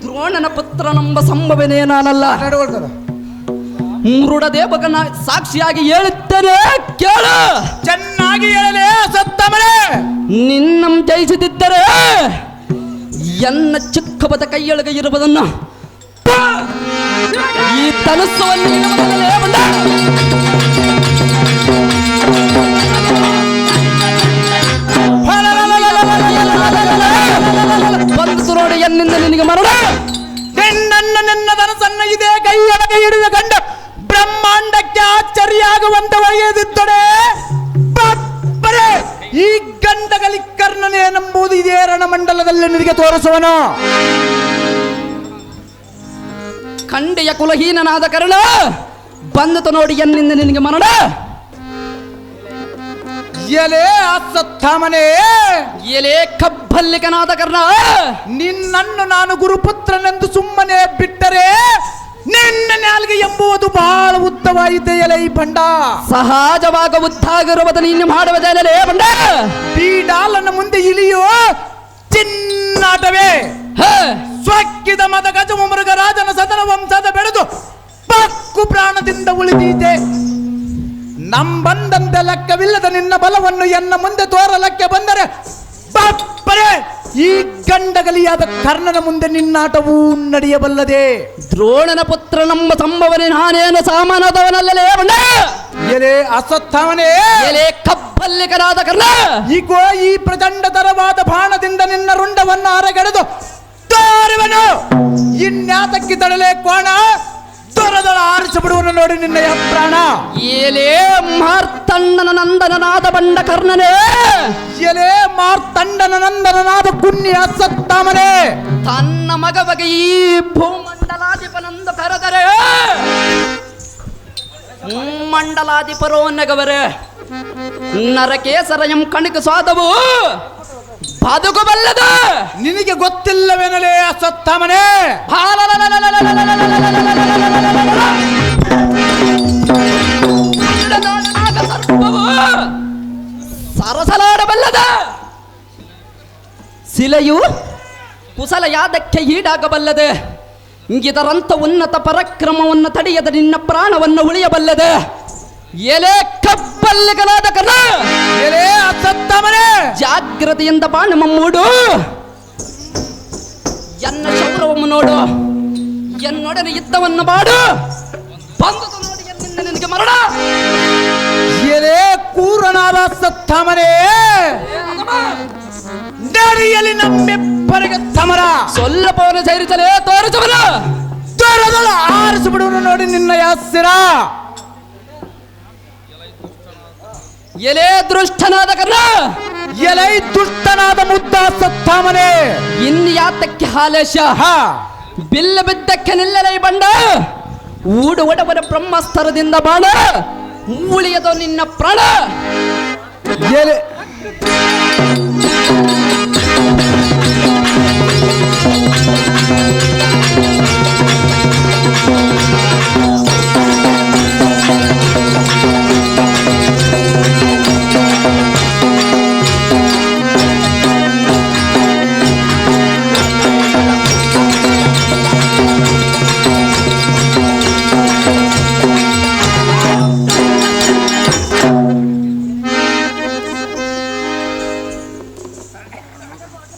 ದ್ರೋಣನ ಪುತ್ರನೆಂಬ ಸಂಭವನೇ ನಾನಲ್ಲ. ಮೃಡ ದೇವಕನ ಸಾಕ್ಷಿಯಾಗಿ ಹೇಳುತ್ತೇನೆ ಕೇಳು. ಚೆನ್ನಾಗಿ ಹೇಳಲೇ ಅಶ್ವತ್ಥಾಮನೇ. ನಿನ್ನಂ ಜಯಿಸದಿದ್ದರೆ ಎನ್ನ ಚಿಕ್ಕಬದ ಕೈಯೊಳಗೆ ಇರುವುದನ್ನು ಈ ತನಸ್ಸವನ್ನು ಬಂದು ನೋಡಿ ಎನ್ನಿಂದ ನಿನಗೆ ಮರಣ. ನನ್ನ ಧನಸನ್ನ ಇದೇ ಕೈಯೊಳಗೆ ಹಿಡಿದ ಗಂಡ ಬ್ರಹ್ಮಾಂಡಕ್ಕೆ ಆಶ್ಚರ್ಯ ಆಗುವಂತ ಒಯ್ಯದಿದ್ದಡೆ ಈ ಗಂಡಗಲಿ ಕರ್ಣನೇನೆಂಬುದು ಇದೇ ರಣಮಂಡಲದಲ್ಲಿ ನಿನಗೆ ತೋರಿಸುವನು. ಖಂಡಿಯ ಕುಲಹೀನನಾದ ಕರ್ಣ ಬಂದತು ನೋಡಿ ಎನ್ನಿಂದ ನಿನಗೆ ಮರಣ. ಎಲೆ ಅಶ್ವತ್ಥಾಮನೇ, ಎಲೆ ಕಬ್ಬಲ್ಲಿಕನಾದ ಕರ್ಣ, ನಿನ್ನನ್ನು ನಾನು ಗುರುಪುತ್ರನೆಂದು ಸುಮ್ಮನೆ ಬಿಟ್ಟರೆ ನಿನ್ನ ನಾಲ್ಗೆ ಎಂಬುವುದು ಬಹಳ ಉದ್ದವಾಯಿತೆ ಎಲೆ ಈ ಬಂಡ. ಸಹಜವಾಗ ಉದ್ದಾಗಿರುವುದು ನೀನು ಮಾಡುವುದೇನಲೇ ಬಂಡ. ಬೀಡಾಲನ ಮುಂದೆ ಇಳಿಯೋ ಚಿನ್ನಾಟವೇ. ಸ್ವಕ್ಕಿದ ಮದ ಗಜ ಮೃಗರಾಜನ ಸದನ ವಂಶದ ಬೆಳೆದು ಪಕ್ಕು ಪ್ರಾಣದಿಂದ ಉಳಿದೀತೆ. ನಂಬಂದಂತೆ ಲೆಕ್ಕವಿಲ್ಲದ ನಿನ್ನ ಬಲವನ್ನು ಎನ್ನ ಮುಂದೆ ತೋರಲಕ್ಕೆ ಬಂದರೆ ಬಾಪ್ಪರೆ ಈ ಗಂಡಗಲಿಯಾದ ಕರ್ಣನ ಮುಂದೆ ನಿನ್ನಾಟವೂ ನಡೆಯಬಲ್ಲದೆ. ದ್ರೋಣನ ಪುತ್ರ ನಮ್ಮ ಸಂಭವನೆ ನಾನೇನು ಸಾಮಾನದವನಲ್ಲಲೇ ಬಂಡ. ಎಲೆ ಅಶ್ವತ್ಥಾಮನೇ, ಎಲೆ ಕಬ್ಬಲ್ಲಿಕನಾದ ಕರ್ಣ, ಈಗೋ ಈ ಪ್ರಚಂಡತರವಾದ ಬಾಣದಿಂದ ನಿನ್ನ ರುಂಡವನ್ನು ಅರಗೆಳೆದು ತೋರುವನು. ಇನ್ಯಾತಕ್ಕೆ ತಡಲೆ ಕೋಣ ದೊರದೊಳ ಆರಿಸಿಬಿಡುವನು ನೋಡಿ ನಿನ್ನ ಪ್ರಾಣ. ಎಲೆ ಮಾರ್ತಣ್ಣನ ನಂದನನಾದ ಬಂಡ ಕರ್ಣನೇ, ಎಲೆ ಮಾರ್ತಂಡನ ನಂದನನಾದ ಕುನ್ನಿ ಅಶ್ವತ್ಥಾಮನೇ, ತನ್ನ ಮಗವಗೆ ಈ ಭೂಮಂಡಲಾಧಿಪನಂದು ಕರೆದರೆ ಮಂಡಲಾಧಿಪರೋ ನಗವರೆ ನರಕೇಸರ ಎಂ ಕಣಿಕ ಸ್ವಾದವು ಬದುಕಬಲ್ಲದ. ನಿನಗೆ ಗೊತ್ತಿಲ್ಲವೇನಲೇ ಅಶ್ವತ್ಥಾಮನೇ. ಸರಸಲಾಡಬಲ್ಲದ ಶಿಲೆಯು ಕುಸಲ ಯಾದಕ್ಕೆ ಈಡಾಗಬಲ್ಲದೆ. ಇದರಂತ ಉನ್ನತ ಪರಾಕ್ರಮವನ್ನು ತಡೆಯದ ನಿನ್ನ ಪ್ರಾಣವನ್ನು ಉಳಿಯಬಲ್ಲದೆ. ಎಲೆ ಕಬ್ಬಲ್ಲಿಗಲಾದ ಕರ್ಣ, ಎಲೆ ಅಶ್ವತ್ಥಾಮನೇ, ಜಾಗ್ರತೆಯಿಂದ ಬಾಣ ಮಮ್ಮೂಡು. ಎನ್ನ ಶೌರ್ಯವನ್ನು ನೋಡು, ಎನ್ನೊಡನೆ ಯುದ್ಧವನ್ನು ಮಾಡು. ಬಂದು ನೋಡಿ ಎನ್ನಿಂದ ನಿನಗೆ ಮರಣ. ಎಲೆ ಕೂರನಾದ ಅಶ್ವತ್ಥಾಮನೇ, ಅದು ನಡೆಯಲಿ ನಮ್ಮಿಬ್ಬರಿಗೆ ಸಮರ. ಸೊಲ್ಲಪವನ ಸೇರಿಸಲೇ ತೋರಿಸುವನ ದೂರದಳ ಆರಿಸಿಬಿಡುವನು ನೋಡಿ ನಿನ್ನ ಯಾಸಿರ. ಎಲೆ ದೃಷ್ಟನಾದ ಕರ್ಣ, ಎಲೈ ದುಷ್ಟನಾದ ಮುದ್ದ ಸತ್ತಾಮನೆ. ಇನ್ಯಾತಕ್ಕೆ ಹಾಲೇಶ ಹಾ ಬಿಲ್ಲ ಬಿದ್ದಕ್ಕೆ ನಿಲ್ಲಲೈ ಬಂಡ. ಊಡು ಒಡವನ ಬ್ರಹ್ಮಸ್ತರದಿಂದ ಬಾಣ, ಉಳಿಯದು ನಿನ್ನ ಪ್ರಾಣ. ಎಲೆ